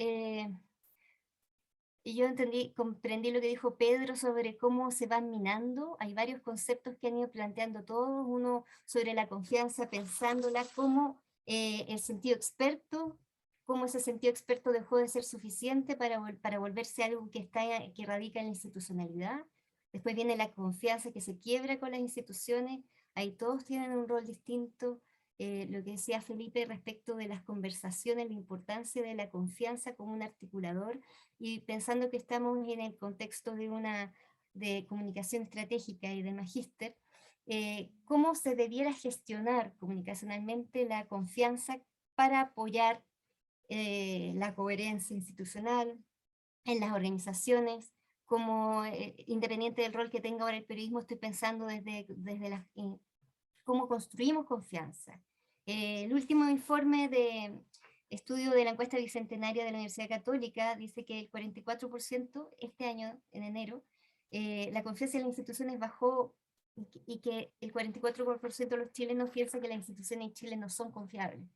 yo comprendí lo que dijo Pedro sobre cómo se van minando. Hay varios conceptos que han ido planteando todos, uno sobre la confianza, pensándola como el sentido experto, cómo ese sentido experto dejó de ser suficiente para volverse algo que radica en la institucionalidad. Después viene la confianza que se quiebra con las instituciones, ahí todos tienen un rol distinto. Lo que decía Felipe respecto de las conversaciones, la importancia de la confianza como un articulador, y pensando que estamos en el contexto de comunicación estratégica y de magíster, cómo se debiera gestionar comunicacionalmente la confianza para apoyar la coherencia institucional en las organizaciones, como independiente del rol que tenga ahora el periodismo, estoy pensando desde cómo construimos confianza. El último informe de estudio de la encuesta bicentenaria de la Universidad Católica dice que el 44% este año, en enero, la confianza en las instituciones bajó, y que el 44% de los chilenos piensa que las instituciones en Chile no son confiables.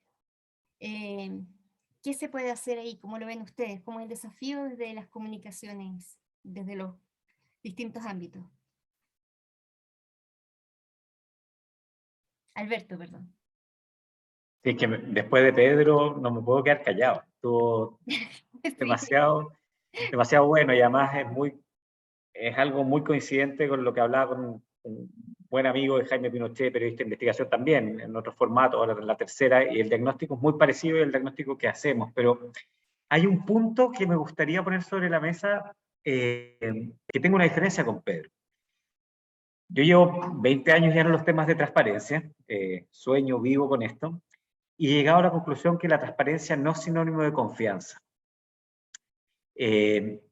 ¿Qué se puede hacer ahí? ¿Cómo lo ven ustedes? ¿Cómo es el desafío desde las comunicaciones, desde los distintos ámbitos? Alberto, perdón. Sí, que después de Pedro no me puedo quedar callado. Estuvo demasiado bueno, y además es algo muy coincidente con lo que hablaba con un buen amigo de Jaime Pinochet, periodista de investigación también, en otro formato, ahora en la tercera, y el diagnóstico es muy parecido al diagnóstico que hacemos, pero hay un punto que me gustaría poner sobre la mesa, que tengo una diferencia con Pedro. Yo llevo 20 años ya en los temas de transparencia, sueño, vivo con esto, y he llegado a la conclusión que la transparencia no es sinónimo de confianza. Que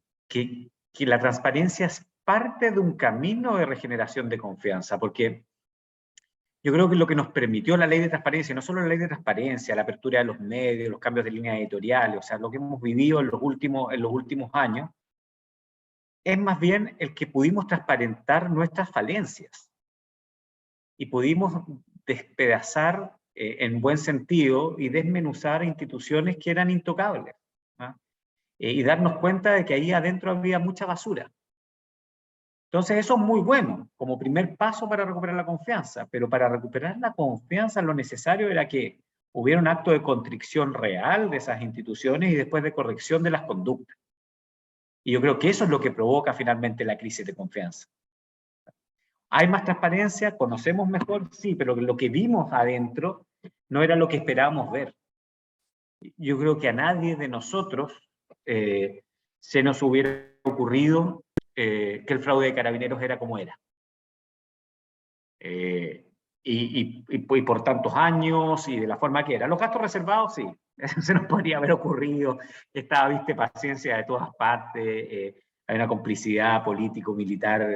la transparencia es parte de un camino de regeneración de confianza, porque yo creo que lo que nos permitió la ley de transparencia, no solo la ley de transparencia, la apertura de los medios, los cambios de líneas editoriales, o sea, lo que hemos vivido en los últimos años, es más bien el que pudimos transparentar nuestras falencias y pudimos despedazar en buen sentido y desmenuzar instituciones que eran intocables, ¿no? Y darnos cuenta de que ahí adentro había mucha basura. Entonces eso es muy bueno, como primer paso para recuperar la confianza, pero para recuperar la confianza lo necesario era que hubiera un acto de contrición real de esas instituciones y después de corrección de las conductas. Y yo creo que eso es lo que provoca finalmente la crisis de confianza. ¿Hay más transparencia? ¿Conocemos mejor? Sí, pero lo que vimos adentro no era lo que esperábamos ver. Yo creo que a nadie de nosotros se nos hubiera ocurrido que el fraude de Carabineros era como era. Y por tantos años y de la forma que era. Los gastos reservados, sí, eso se nos podría haber ocurrido. Estaba, viste, paciencia de todas partes, hay una complicidad político-militar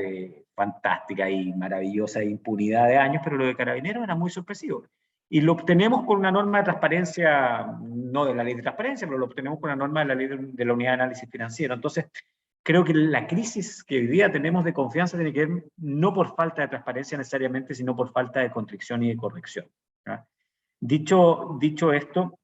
fantástica y maravillosa de impunidad de años, pero lo de Carabineros era muy sorpresivo. Y lo obtenemos con una norma de transparencia, no de la ley de transparencia, pero lo obtenemos con una norma de la ley de la unidad de análisis financiero. Entonces, creo que la crisis que hoy día tenemos de confianza tiene que ver no por falta de transparencia necesariamente, sino por falta de contrición y de corrección. ¿Ya? Dicho esto,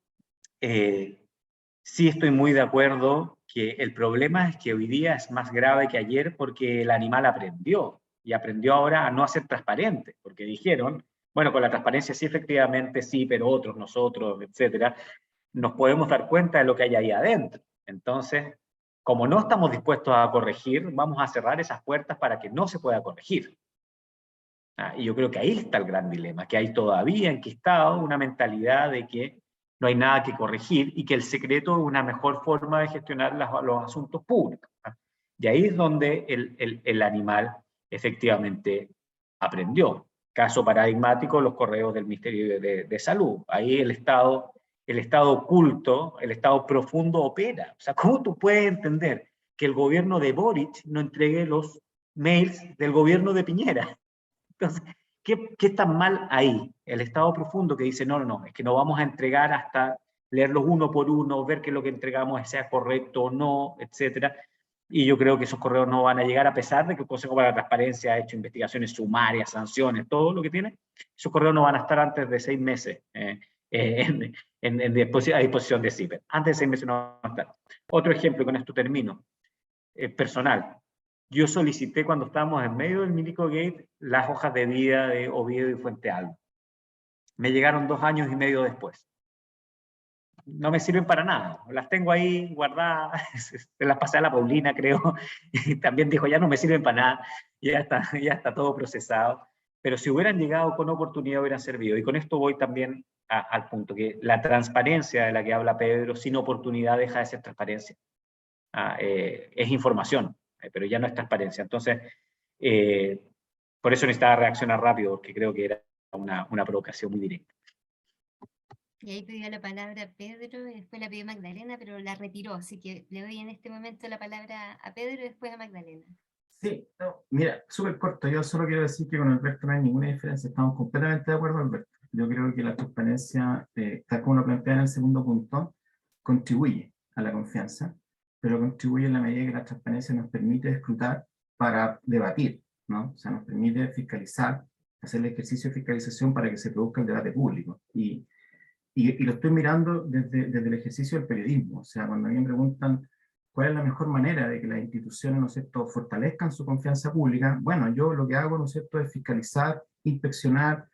sí estoy muy de acuerdo que el problema es que hoy día es más grave que ayer porque el animal aprendió, y aprendió ahora a no ser transparente, porque dijeron, bueno, con la transparencia sí, efectivamente sí, pero otros, nosotros, etcétera, nos podemos dar cuenta de lo que hay ahí adentro. Entonces, como no estamos dispuestos a corregir, vamos a cerrar esas puertas para que no se pueda corregir. Y yo creo que ahí está el gran dilema, que hay todavía enquistado una mentalidad de que no hay nada que corregir y que el secreto es una mejor forma de gestionar los asuntos públicos. Y ahí es donde el animal efectivamente aprendió. Caso paradigmático, los correos del Ministerio de Salud. Ahí el Estado oculto, el Estado profundo opera. O sea, ¿cómo tú puedes entender que el gobierno de Boric no entregue los mails del gobierno de Piñera? Entonces, ¿qué está mal ahí? El Estado profundo que dice, no, es que no vamos a entregar hasta leerlos uno por uno, ver que lo que entregamos sea correcto o no, etcétera. Y yo creo que esos correos no van a llegar, a pesar de que el Consejo para la Transparencia ha hecho investigaciones sumarias, sanciones, todo lo que tiene, esos correos no van a estar antes de 6 meses a disposición de CIPER. Antes de 6 meses no van a estar. Otro ejemplo, con esto termino, personal. Yo solicité cuando estábamos en medio del Milico Gate las hojas de vida de Oviedo y Fuente Alba. Me llegaron 2 años y medio después. No me sirven para nada. Las tengo ahí guardadas, se las pasé a la Paulina, creo, y también dijo, ya no me sirven para nada, ya está todo procesado. Pero si hubieran llegado con oportunidad, hubieran servido. Y con esto voy también al punto, que la transparencia de la que habla Pedro, sin oportunidad deja de ser transparencia. Es información, pero ya no es transparencia. Entonces, por eso necesitaba reaccionar rápido, porque creo que era una provocación muy directa. Y ahí pidió la palabra Pedro, y después la pidió Magdalena, pero la retiró, así que le doy en este momento la palabra a Pedro y después a Magdalena. Sí, no, mira, súper corto, yo solo quiero decir que con Alberto no hay ninguna diferencia, estamos completamente de acuerdo, Alberto. Yo creo que la transparencia, tal como lo plantea en el segundo punto, contribuye a la confianza, pero contribuye en la medida que la transparencia nos permite escrutar para debatir, ¿no? O sea, nos permite fiscalizar, hacer el ejercicio de fiscalización para que se produzca el debate público. Y lo estoy mirando desde el ejercicio del periodismo. O sea, cuando a mí me preguntan cuál es la mejor manera de que las instituciones, ¿no es cierto?, fortalezcan su confianza pública, bueno, yo lo que hago, ¿no es cierto?, es fiscalizar, inspeccionar,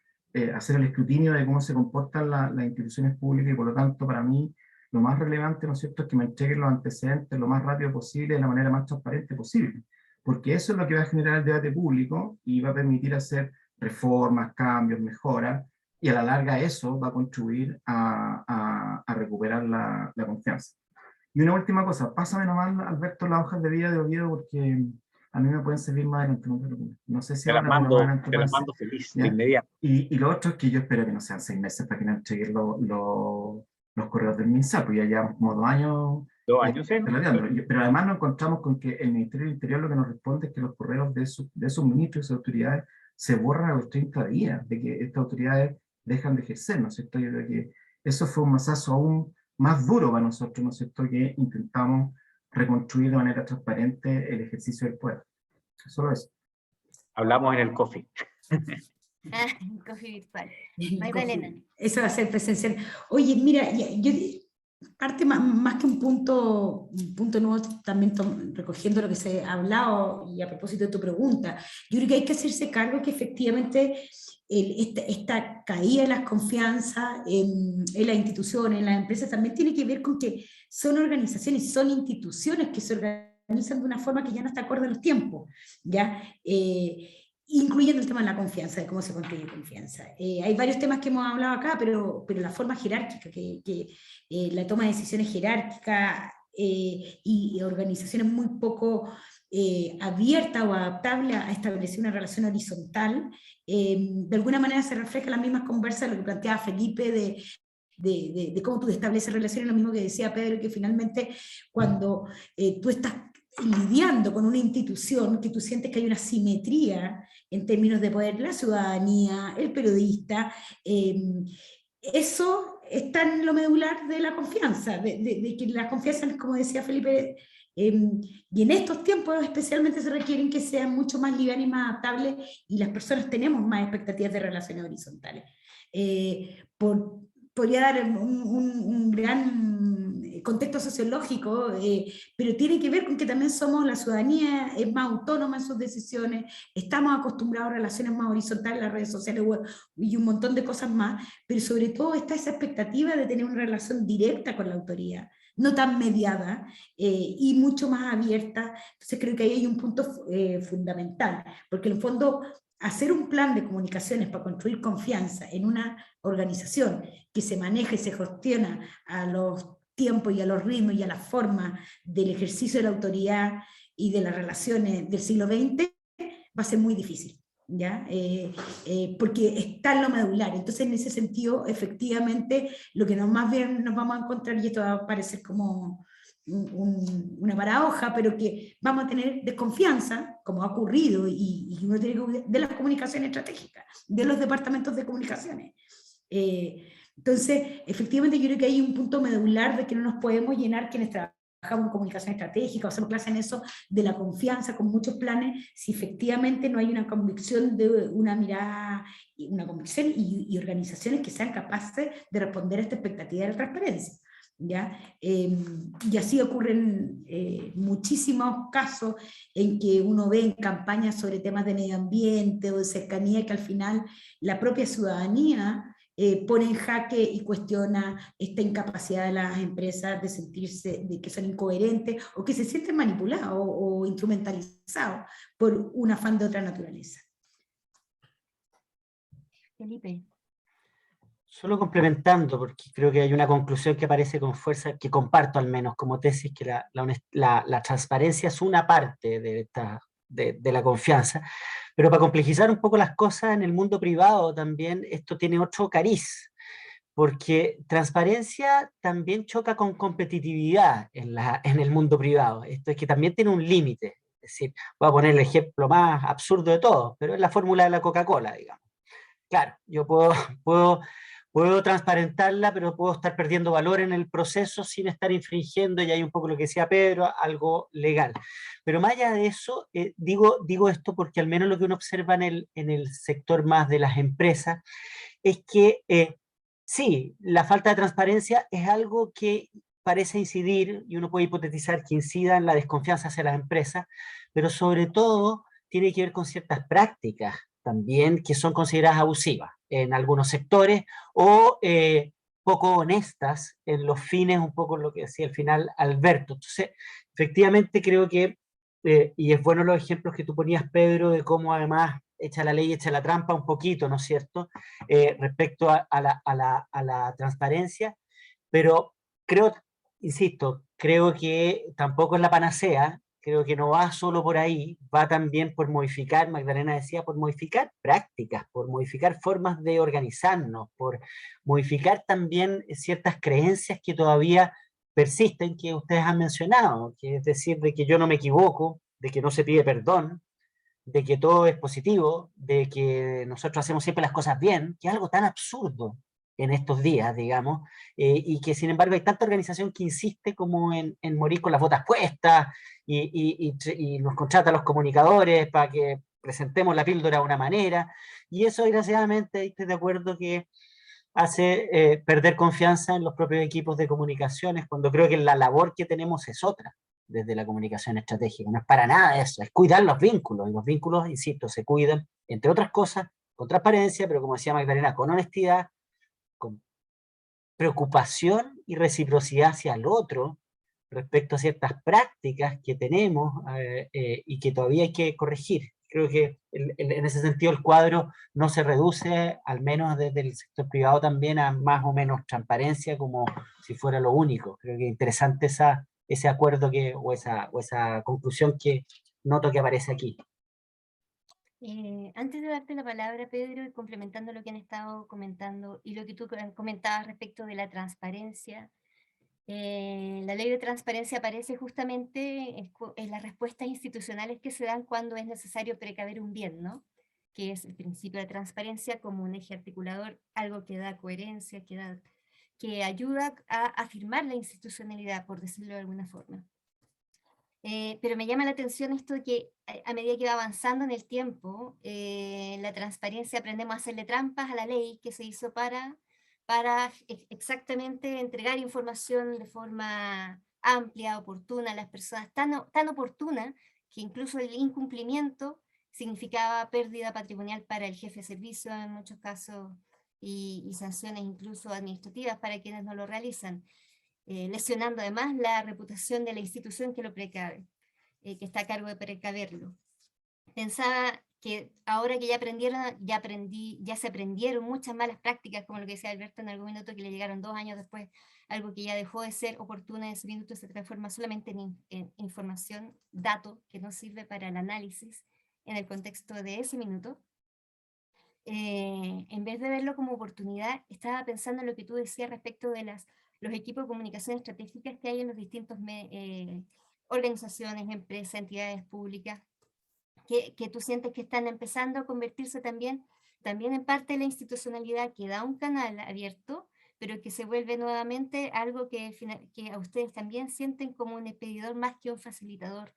hacer el escrutinio de cómo se comportan las instituciones públicas, y por lo tanto, para mí, lo más relevante, ¿no es cierto?, es que me entreguen los antecedentes lo más rápido posible, de la manera más transparente posible. Porque eso es lo que va a generar el debate público y va a permitir hacer reformas, cambios, mejoras, y a la larga eso va a contribuir a recuperar la confianza. Y una última cosa, pásame nomás, Alberto, las hojas de vida de Oviedo, porque a mí me pueden servir más adelante. No sé si te las mando feliz, de inmediato. Y lo otro es que yo espero que no sean 6 meses para que no entreguen los correos del MinSal, porque ya llevamos como 2 años. 2 años, sí. Pero además nos encontramos con que el Ministerio del Interior lo que nos responde es que los correos de sus ministros y sus autoridades se borran a los 30 días, de que estas autoridades dejan de ejercer, ¿no es cierto? Yo creo que eso fue un masazo aún más duro para nosotros, ¿no es cierto?, que intentamos reconstruir de manera transparente el ejercicio del poder. Solo eso. Hablamos en el coffee. Coffee virtual. Magdalena. Eso va a ser presencial. Oye, mira, yo parte más que un punto nuevo, también recogiendo lo que se ha hablado y a propósito de tu pregunta, yo creo que hay que hacerse cargo que efectivamente esta caída de las confianzas en las instituciones, en las empresas, también tiene que ver con que son organizaciones, son instituciones que se organizan de una forma que ya no está acorde a los tiempos, ¿ya? Incluyendo el tema de la confianza, de cómo se construye confianza. Hay varios temas que hemos hablado acá, pero la forma jerárquica, la toma de decisiones jerárquicas y organizaciones muy poco abierta o adaptable a establecer una relación horizontal. De alguna manera se refleja en las mismas conversas lo que planteaba Felipe de cómo tú estableces relaciones, lo mismo que decía Pedro, que finalmente cuando tú estás lidiando con una institución, que tú sientes que hay una simetría en términos de poder, la ciudadanía, el periodista, eso está en lo medular de la confianza, de que la confianza, como decía Felipe, y en estos tiempos especialmente se requieren que sean mucho más livianas y más adaptables, y las personas tenemos más expectativas de relaciones horizontales. Podría dar un gran contexto sociológico, pero tiene que ver con que también somos, la ciudadanía es más autónoma en sus decisiones, estamos acostumbrados a relaciones más horizontales, las redes sociales y un montón de cosas más, pero sobre todo está esa expectativa de tener una relación directa con la autoridad, no tan mediada y mucho más abierta. Entonces creo que ahí hay un punto fundamental, porque en el fondo hacer un plan de comunicaciones para construir confianza en una organización que se maneja y se gestiona a los tiempos y a los ritmos y a la forma del ejercicio de la autoridad y de las relaciones del siglo XX, va a ser muy difícil, ¿ya? Porque está en lo medular. Entonces, en ese sentido, efectivamente, lo que más bien nos vamos a encontrar, y esto va a parecer como una paradoja, pero que vamos a tener desconfianza, como ha ocurrido, y uno tiene que, de las comunicaciones estratégicas, de los departamentos de comunicaciones. Entonces, efectivamente, yo creo que hay un punto medular de que no nos podemos llenar quienes trabajamos en comunicación estratégica o hacemos clases en eso, de la confianza con muchos planes, si efectivamente no hay una convicción de una mirada, una convicción y organizaciones que sean capaces de responder a esta expectativa de la transparencia. ¿Ya? Y así ocurren muchísimos casos en que uno ve en campañas sobre temas de medio ambiente o de cercanía que al final la propia ciudadanía pone en jaque y cuestiona esta incapacidad de las empresas de sentirse de que son incoherentes o que se sienten manipulados o instrumentalizados por un afán de otra naturaleza. Felipe. Solo complementando, porque creo que hay una conclusión que aparece con fuerza, que comparto al menos como tesis, que la transparencia es una parte de la confianza, pero para complejizar un poco las cosas en el mundo privado también esto tiene otro cariz, porque transparencia también choca con competitividad en el mundo privado. Esto es que también tiene un límite. Es decir, voy a poner el ejemplo más absurdo de todos, pero es la fórmula de la Coca-Cola, digamos. Claro, yo puedo transparentarla, pero puedo estar perdiendo valor en el proceso sin estar infringiendo, y hay un poco lo que decía Pedro, algo legal. Pero más allá de eso, digo esto porque al menos lo que uno observa en el sector más de las empresas es que sí, la falta de transparencia es algo que parece incidir, y uno puede hipotetizar que incida en la desconfianza hacia las empresas, pero sobre todo tiene que ver con ciertas prácticas también que son consideradas abusivas en algunos sectores o poco honestas en los fines, un poco lo que decía al final Alberto. Entonces, efectivamente creo que, y es bueno los ejemplos que tú ponías, Pedro, de cómo además echa la ley, echa la trampa un poquito, ¿no es cierto?, respecto a la transparencia, pero creo, insisto, creo que tampoco es la panacea. Creo que no va solo por ahí, va también por modificar, Magdalena decía, por modificar prácticas, por modificar formas de organizarnos, por modificar también ciertas creencias que todavía persisten, que ustedes han mencionado, que es decir, de que yo no me equivoco, de que no se pide perdón, de que todo es positivo, de que nosotros hacemos siempre las cosas bien, que es algo tan absurdo en estos días, digamos, y que sin embargo hay tanta organización que insiste como en morir con las botas puestas y nos contrata a los comunicadores para que presentemos la píldora de una manera, y eso desgraciadamente, estoy de acuerdo, que hace perder confianza en los propios equipos de comunicaciones, cuando creo que la labor que tenemos es otra desde la comunicación estratégica. No es para nada eso, es cuidar los vínculos, y los vínculos, insisto, se cuidan, entre otras cosas, con transparencia, pero como decía Magdalena, con honestidad, con preocupación y reciprocidad hacia el otro respecto a ciertas prácticas que tenemos y que todavía hay que corregir. Creo que en ese sentido el cuadro no se reduce, al menos desde el sector privado también, a más o menos transparencia como si fuera lo único. Creo que es interesante ese acuerdo o esa conclusión que noto que aparece aquí. Antes de darte la palabra, Pedro, y complementando lo que han estado comentando y lo que tú comentabas respecto de la transparencia, la ley de transparencia aparece justamente en las respuestas institucionales que se dan cuando es necesario precaver un bien, ¿no? Que es el principio de transparencia como un eje articulador, algo que da coherencia, que ayuda a afirmar la institucionalidad, por decirlo de alguna forma. Pero me llama la atención esto de que a medida que va avanzando en el tiempo, la transparencia aprendemos a hacerle trampas a la ley que se hizo para exactamente entregar información de forma amplia, oportuna a las personas, tan oportuna que incluso el incumplimiento significaba pérdida patrimonial para el jefe de servicio en muchos casos y sanciones incluso administrativas para quienes no lo realizan. Lesionando además la reputación de la institución que lo precave, que está a cargo de precaverlo. Pensaba que ahora que ya se aprendieron muchas malas prácticas, como lo que decía Alberto en algún minuto, que le llegaron 2 años después, algo que ya dejó de ser oportuna en ese minuto, se transforma solamente en información, dato, que no sirve para el análisis en el contexto de ese minuto. En vez de verlo como oportunidad, estaba pensando en lo que tú decías respecto de los equipos de comunicación estratégicas que hay en los distintos organizaciones, empresas, entidades públicas, que tú sientes que están empezando a convertirse también en parte de la institucionalidad que da un canal abierto, pero que se vuelve nuevamente algo que a ustedes también sienten como un expedidor más que un facilitador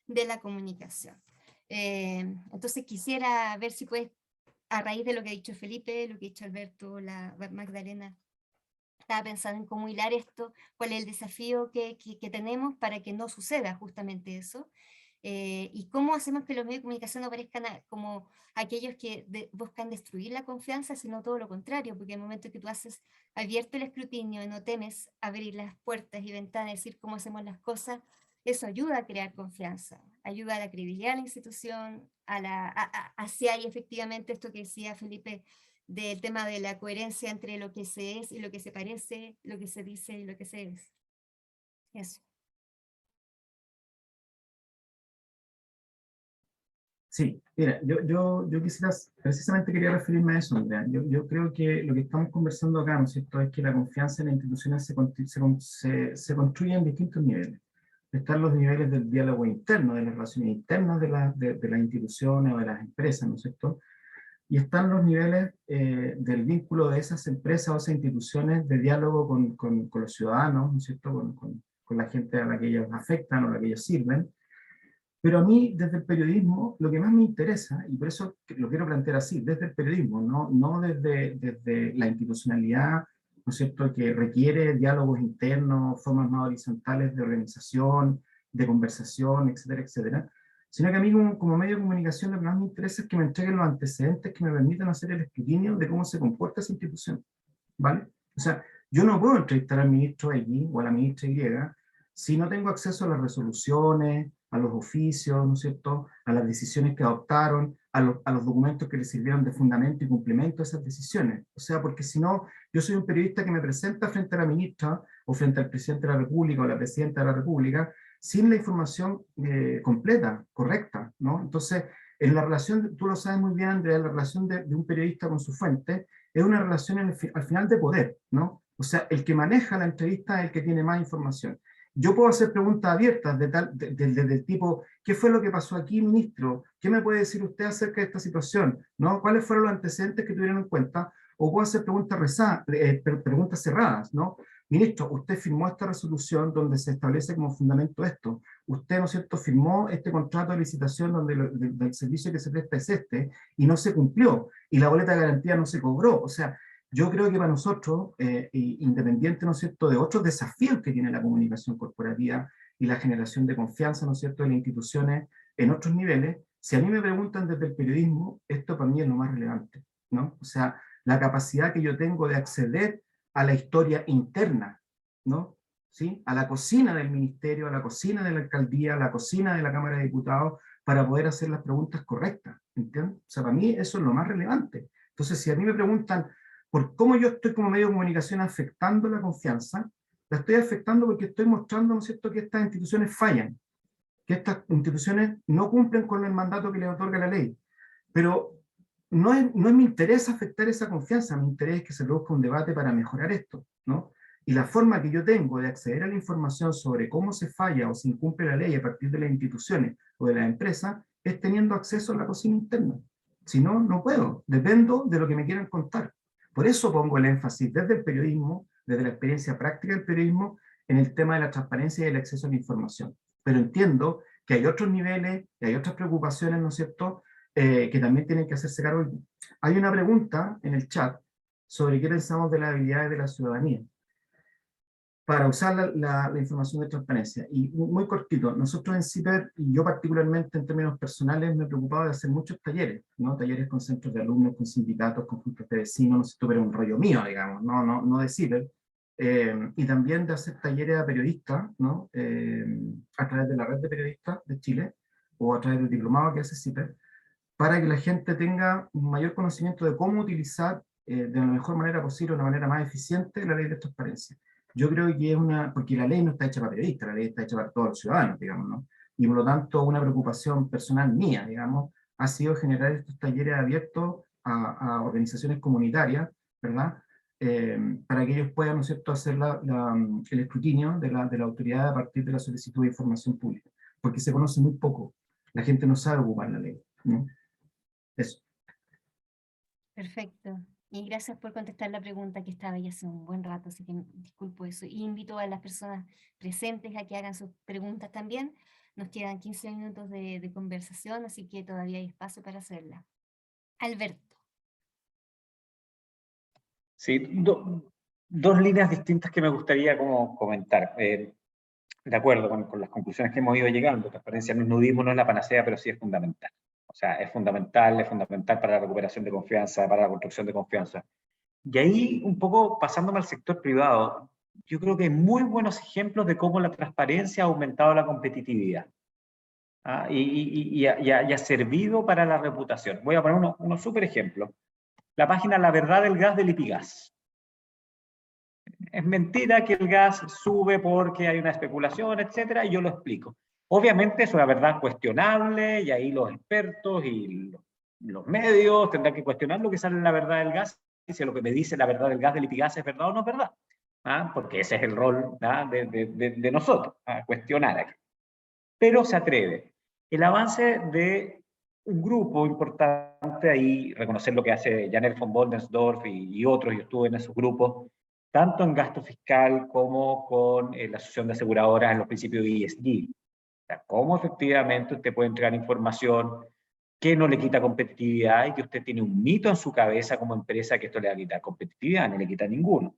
de la comunicación. Entonces quisiera ver si puedes, a raíz de lo que ha dicho Felipe, lo que ha dicho Alberto, la Magdalena, estaba pensando en cómo hilar esto, cuál es el desafío que tenemos para que no suceda justamente eso, y cómo hacemos que los medios de comunicación no parezcan como aquellos que buscan destruir la confianza, sino todo lo contrario, porque en el momento que tú haces abierto el escrutinio y no temes abrir las puertas y ventanas, decir cómo hacemos las cosas, eso ayuda a crear confianza, ayuda a la credibilidad de la institución, hacia ahí efectivamente esto que decía Felipe, del tema de la coherencia entre lo que se es y lo que se parece, lo que se dice y lo que se es. Eso. Sí, mira, yo quisiera, precisamente quería referirme a eso, Andrea. Yo creo que lo que estamos conversando acá, ¿no es cierto?, es que la confianza en las instituciones se construye en distintos niveles. Están los niveles del diálogo interno, de las relaciones internas de las instituciones o de las empresas, ¿no es cierto?, y están los niveles del vínculo de esas empresas o esas instituciones de diálogo con los ciudadanos, ¿no es cierto?, con la gente a la que ellos afectan o a la que ellos sirven. Pero a mí, desde el periodismo, lo que más me interesa, y por eso lo quiero plantear así, desde el periodismo, no desde la institucionalidad, ¿no es cierto?, que requiere diálogos internos, formas más horizontales de organización, de conversación, etcétera, etcétera, sino que a mí como medio de comunicación lo que más me interesa es que me entreguen los antecedentes que me permitan hacer el escrutinio de cómo se comporta esa institución, ¿vale? O sea, yo no puedo entrevistar al ministro X o a la ministra Y si no tengo acceso a las resoluciones, a los oficios, ¿no es cierto?, a las decisiones que adoptaron, a los documentos que les sirvieron de fundamento y complemento a esas decisiones. O sea, porque si no, yo soy un periodista que me presenta frente a la ministra o frente al presidente de la República o la presidenta de la República sin la información completa, correcta, ¿no? Entonces, en la relación, tú lo sabes muy bien, Andrea, la relación de un periodista con su fuente es una relación al final de poder, ¿no? O sea, el que maneja la entrevista es el que tiene más información. Yo puedo hacer preguntas abiertas del tipo, ¿qué fue lo que pasó aquí, ministro? ¿Qué me puede decir usted acerca de esta situación? ¿No? ¿Cuáles fueron los antecedentes que tuvieron en cuenta? O puedo hacer preguntas cerradas, ¿no? Ministro, usted firmó esta resolución donde se establece como fundamento esto. Usted, ¿no es cierto?, firmó este contrato de licitación donde el servicio que se presta es este, y no se cumplió, y la boleta de garantía no se cobró. O sea, yo creo que para nosotros, independiente, ¿no es cierto?, de otros desafíos que tiene la comunicación corporativa y la generación de confianza, ¿no es cierto?, en las instituciones en otros niveles, si a mí me preguntan desde el periodismo, esto para mí es lo más relevante, ¿no? O sea, la capacidad que yo tengo de acceder a la historia interna, ¿no? ¿Sí? A la cocina del ministerio, a la cocina de la alcaldía, a la cocina de la Cámara de Diputados, para poder hacer las preguntas correctas, ¿entiendes? O sea, para mí eso es lo más relevante. Entonces, si a mí me preguntan por cómo yo estoy como medio de comunicación afectando la confianza, la estoy afectando porque estoy mostrando, ¿no es cierto?, que estas instituciones fallan. que estas instituciones no cumplen con el mandato que les otorga la ley. Pero no es mi interés afectar esa confianza, mi interés es que se produzca un debate para mejorar esto, ¿no? Y la forma que yo tengo de acceder a la información sobre cómo se falla o se incumple la ley a partir de las instituciones o de las empresas es teniendo acceso a la cocina interna. Si no, no puedo. Dependo de lo que me quieran contar. Por eso pongo el énfasis desde el periodismo, desde la experiencia práctica del periodismo, en el tema de la transparencia y el acceso a la información. Pero entiendo que hay otros niveles, que hay otras preocupaciones, ¿no es cierto?, que también tienen que hacerse cargo. Hay una pregunta en el chat sobre qué pensamos de las habilidades de la ciudadanía para usar la información de transparencia. Y muy cortito, nosotros en CIPER, y yo particularmente en términos personales, me he preocupado de hacer muchos talleres, ¿no? Talleres con centros de alumnos, con sindicatos, con juntas de vecinos, no sé, pero un rollo mío, digamos, no de CIPER. Y también de hacer talleres a periodistas, ¿no? A través de la red de periodistas de Chile, o a través del diplomado que hace CIPER, para que la gente tenga un mayor conocimiento de cómo utilizar de la mejor manera posible, de una manera más eficiente, la ley de transparencia. Yo creo que es porque la ley no está hecha para periodistas, la ley está hecha para todos los ciudadanos, digamos, ¿no? Y por lo tanto, una preocupación personal mía, digamos, ha sido generar estos talleres abiertos a organizaciones comunitarias, ¿verdad? Para que ellos puedan, ¿no es cierto?, hacer el escrutinio de la autoridad a partir de la solicitud de información pública, porque se conoce muy poco, la gente no sabe ocupar la ley, ¿no? Eso. Perfecto. Y gracias por contestar la pregunta que estaba ahí hace un buen rato, así que disculpo eso. Y invito a las personas presentes a que hagan sus preguntas también. Nos quedan 15 minutos de conversación, así que todavía hay espacio para hacerla. Alberto. Sí, dos líneas distintas que me gustaría como comentar. De acuerdo con las conclusiones que hemos ido llegando, transparencia en el nudismo no es la panacea, pero sí es fundamental. O sea, es fundamental para la recuperación de confianza, para la construcción de confianza. Y ahí, un poco pasándome al sector privado, yo creo que hay muy buenos ejemplos de cómo la transparencia ha aumentado la competitividad. Y ha servido para la reputación. Voy a poner unos súper ejemplos. La página La Verdad del Gas de Lipigas. Es mentira que el gas sube porque hay una especulación, etcétera, y yo lo explico. Obviamente es una verdad cuestionable, y ahí los expertos y los medios tendrán que cuestionar lo que sale en La Verdad del Gas, y si lo que me dice La Verdad del Gas de Lipigas es verdad o no es verdad. Porque ese es el rol de nosotros, cuestionar aquí. Pero se atreve. El avance de un grupo importante ahí, reconocer lo que hace Janel von Boldensdorf y otros, yo estuve en esos grupos, tanto en gasto fiscal como con la Asociación de Aseguradoras en los principios de ESG. O sea, cómo efectivamente usted puede entregar información que no le quita competitividad y que usted tiene un mito en su cabeza como empresa que esto le va a quitar competitividad, no le quita ninguno.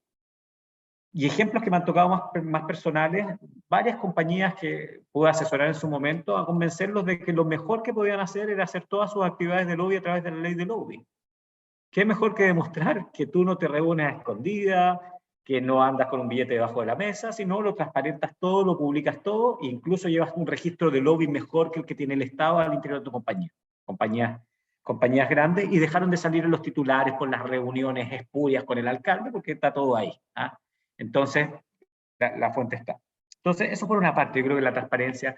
Y ejemplos que me han tocado más personales, varias compañías que pude asesorar en su momento a convencerlos de que lo mejor que podían hacer era hacer todas sus actividades de lobby a través de la ley de lobby. ¿Qué mejor que demostrar que tú no te reúnes a escondida, que no andas con un billete debajo de la mesa, sino lo transparentas todo, lo publicas todo, e incluso llevas un registro de lobby mejor que el que tiene el Estado al interior de tu compañía? Compañías grandes, y dejaron de salir en los titulares por las reuniones espurias con el alcalde, porque está todo ahí. Entonces, la fuente está. Entonces, eso por una parte, yo creo que la transparencia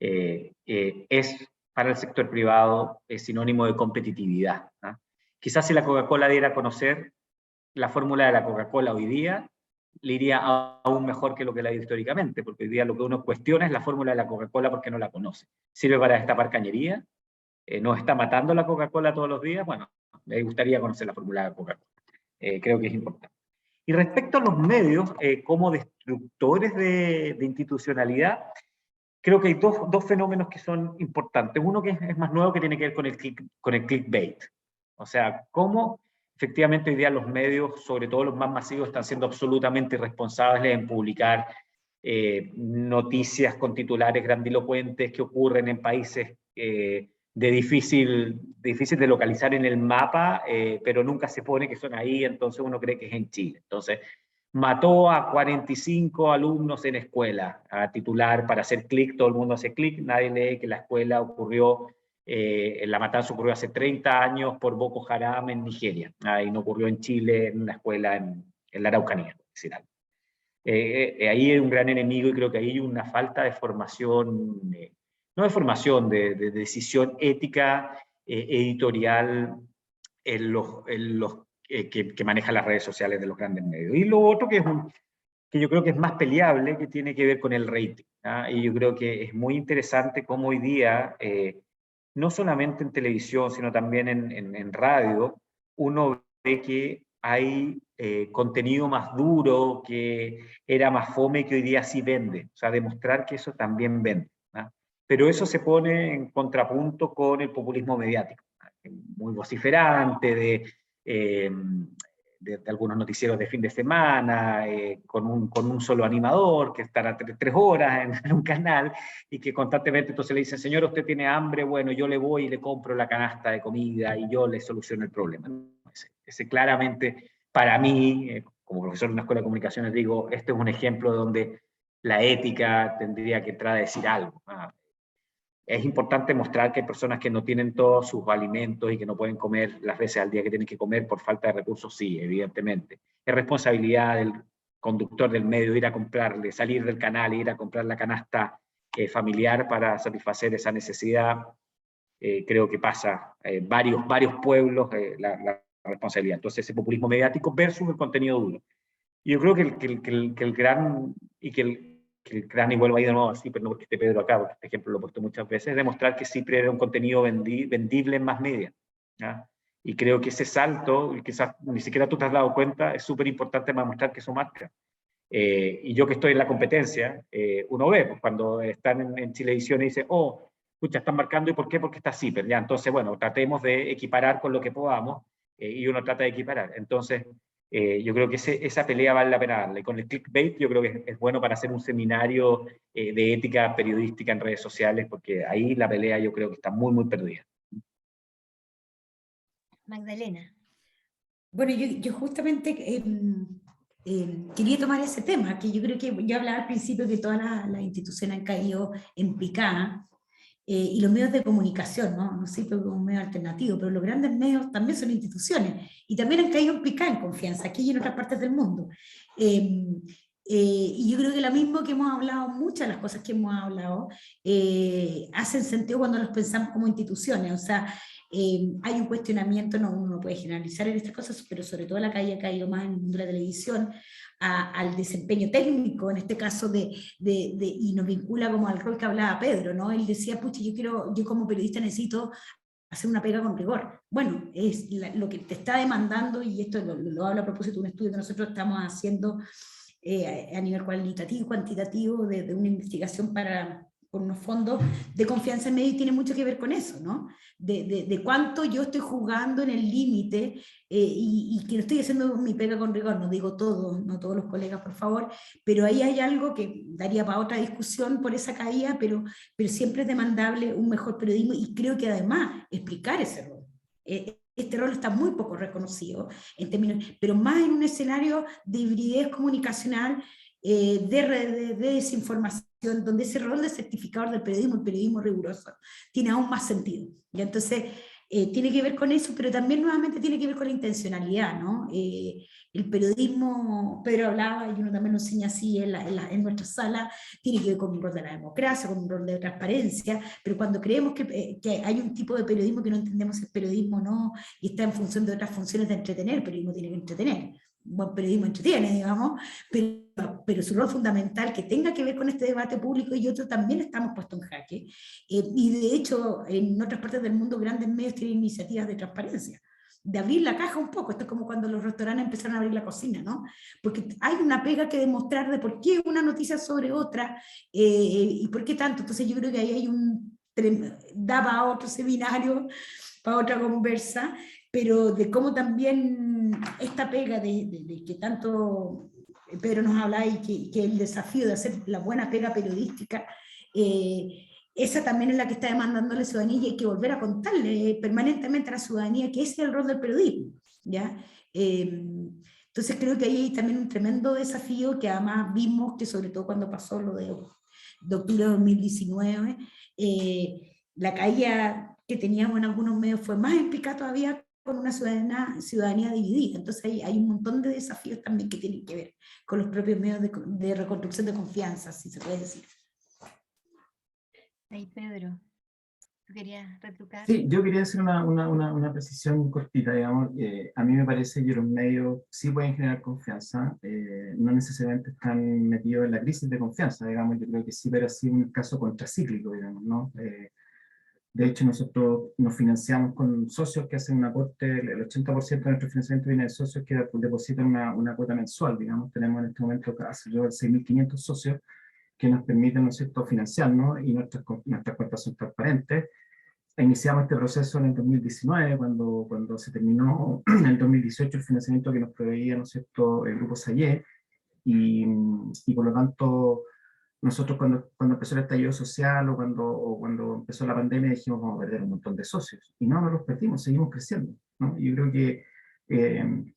es para el sector privado es sinónimo de competitividad. Quizás si la Coca-Cola diera a conocer la fórmula de la Coca-Cola hoy día, le iría aún mejor que lo que la ha ido históricamente, porque hoy día lo que uno cuestiona es la fórmula de la Coca-Cola porque no la conoce. ¿Sirve para destapar cañería? ¿Nos está matando la Coca-Cola todos los días? Bueno, me gustaría conocer la fórmula de la Coca-Cola. Creo que es importante. Y respecto a los medios como destructores de institucionalidad, creo que hay dos fenómenos que son importantes. Uno que es más nuevo, que tiene que ver con el clickbait. O sea, cómo efectivamente hoy día los medios, sobre todo los más masivos, están siendo absolutamente irresponsables en publicar noticias con titulares grandilocuentes que ocurren en países difícil de localizar en el mapa, pero nunca se pone que son ahí, entonces uno cree que es en Chile. Entonces, mató a 45 alumnos en escuela, a titular para hacer clic, todo el mundo hace clic, nadie lee que la escuela ocurrió, la matanza ocurrió hace 30 años por Boko Haram en Nigeria, y no ocurrió en Chile, en una escuela en la Araucanía, por decir algo. Ahí hay un gran enemigo, y creo que ahí hay una falta de formación no de formación, de decisión ética, editorial que manejan las redes sociales de los grandes medios. Y lo otro que yo creo que es más peleable, que tiene que ver con el rating. Y yo creo que es muy interesante cómo hoy día, no solamente en televisión, sino también en radio, uno ve que hay contenido más duro, que era más fome, que hoy día sí vende. O sea, demostrar que eso también vende. Pero eso se pone en contrapunto con el populismo mediático, muy vociferante, de algunos noticieros de fin de semana, con un solo animador que estará 3 horas en un canal y que constantemente entonces le dicen, señor, usted tiene hambre, bueno, yo le voy y le compro la canasta de comida y yo le soluciono el problema. Ese claramente, para mí, como profesor de una escuela de comunicaciones, digo, este es un ejemplo donde la ética tendría que entrar a decir algo. Es importante mostrar que hay personas que no tienen todos sus alimentos y que no pueden comer las veces al día que tienen que comer por falta de recursos, sí, evidentemente. Es responsabilidad del conductor del medio ir a comprarle, salir del canal e ir a comprar la canasta familiar para satisfacer esa necesidad. Creo que pasa varios pueblos la responsabilidad. Entonces, ese populismo mediático versus el contenido duro. Y yo creo que el gran, y vuelvo ahí de nuevo así, pero no porque esté Pedro acá, porque este ejemplo lo he puesto muchas veces, es demostrar que siempre era un contenido vendible en más media. ¿Ya? Y creo que ese salto, y quizás ni siquiera tú te has dado cuenta, es súper importante para mostrar que eso marca. Y yo que estoy en la competencia, uno ve, pues, cuando están en Chilevisión y dice, oh, escucha, están marcando, ¿y por qué? Porque está CIPER. Ya, entonces, bueno, tratemos de equiparar con lo que podamos, y uno trata de equiparar. Entonces, yo creo que esa pelea vale la pena darle. Con el clickbait yo creo que es bueno para hacer un seminario de ética periodística en redes sociales, porque ahí la pelea yo creo que está muy, muy perdida. Magdalena. Bueno, yo justamente quería tomar ese tema, que yo creo que yo hablaba al principio que todas las instituciones han caído en picada, y los medios de comunicación, no sé, como un medio alternativo, pero los grandes medios también son instituciones, y también han caído en picada en confianza, aquí y en otras partes del mundo. Y yo creo que lo mismo que hemos hablado, muchas de las cosas que hemos hablado, hacen sentido cuando los pensamos como instituciones, o sea, hay un cuestionamiento, uno no puede generalizar en estas cosas, pero sobre todo la calle ha caído más en el mundo de la televisión, al desempeño técnico, en este caso, y nos vincula como al rol que hablaba Pedro, ¿no? Él decía, pucha, yo como periodista necesito hacer una pega con rigor. Bueno, es lo que te está demandando, y esto lo hablo a propósito de un estudio que nosotros estamos haciendo a nivel cualitativo y cuantitativo de una investigación por unos fondos de confianza en medio, y tiene mucho que ver con eso, ¿no? De cuánto yo estoy jugando en el límite, y que no estoy haciendo mi pega con rigor, no digo todos, no todos los colegas, por favor, pero ahí hay algo que daría para otra discusión por esa caída, pero siempre es demandable un mejor periodismo, y creo que además explicar ese rol. Este rol está muy poco reconocido, en términos, pero más en un escenario de hibridez comunicacional, de desinformación, donde ese rol de certificador del periodismo, el periodismo riguroso, tiene aún más sentido. Y entonces tiene que ver con eso, pero también nuevamente tiene que ver con la intencionalidad, ¿no? El periodismo, Pedro hablaba, y uno también lo enseña así en nuestra sala, tiene que ver con un rol de la democracia, con un rol de transparencia, pero cuando creemos que hay un tipo de periodismo que no entendemos el periodismo, no, y está en función de otras funciones de entretener, el periodismo tiene que entretener, un buen periodismo entretiene, digamos, pero su rol fundamental que tenga que ver con este debate público y otro también estamos puestos en jaque. Y de hecho, en otras partes del mundo, grandes medios tienen iniciativas de transparencia, de abrir la caja un poco. Esto es como cuando los restaurantes empezaron a abrir la cocina, ¿no? Porque hay una pega que demostrar de por qué una noticia sobre otra, y por qué tanto. Entonces yo creo que ahí hay daba otro seminario, para otra conversa, pero de cómo también esta pega de que tanto Pedro nos habla, y que el desafío de hacer la buena pega periodística, esa también es la que está demandando la ciudadanía, y hay que volver a contarle permanentemente a la ciudadanía que ese es el rol del periodismo, ¿ya? Entonces creo que ahí hay también un tremendo desafío, que además vimos que sobre todo cuando pasó lo de octubre de 2019, la caída que teníamos en algunos medios fue más en picada todavía, con una ciudadanía dividida. Entonces hay un montón de desafíos también que tienen que ver con los propios medios de reconstrucción de confianza, si se puede decir. Ahí, Pedro, ¿tú querías retrucar? Sí, yo quería hacer una precisión cortita, digamos. A mí me parece que los medios sí pueden generar confianza, no necesariamente están metidos en la crisis de confianza, digamos. Yo creo que sí, pero sí un caso contracíclico, digamos, ¿no? De hecho, nosotros nos financiamos con socios que hacen un aporte, el 80% de nuestro financiamiento viene de socios que depositan una cuota mensual, digamos. Tenemos en este momento casi 6.500 socios que nos permiten, ¿no es cierto?, financiarnos, y nuestras cuentas son transparentes. Iniciamos este proceso en el 2019, cuando se terminó en el 2018 el financiamiento que nos proveía, ¿no es cierto?, el Grupo Sayé, y por lo tanto, nosotros cuando empezó el estallido social o cuando empezó la pandemia dijimos vamos a perder un montón de socios, y no los perdimos, seguimos creciendo, ¿no? Eh,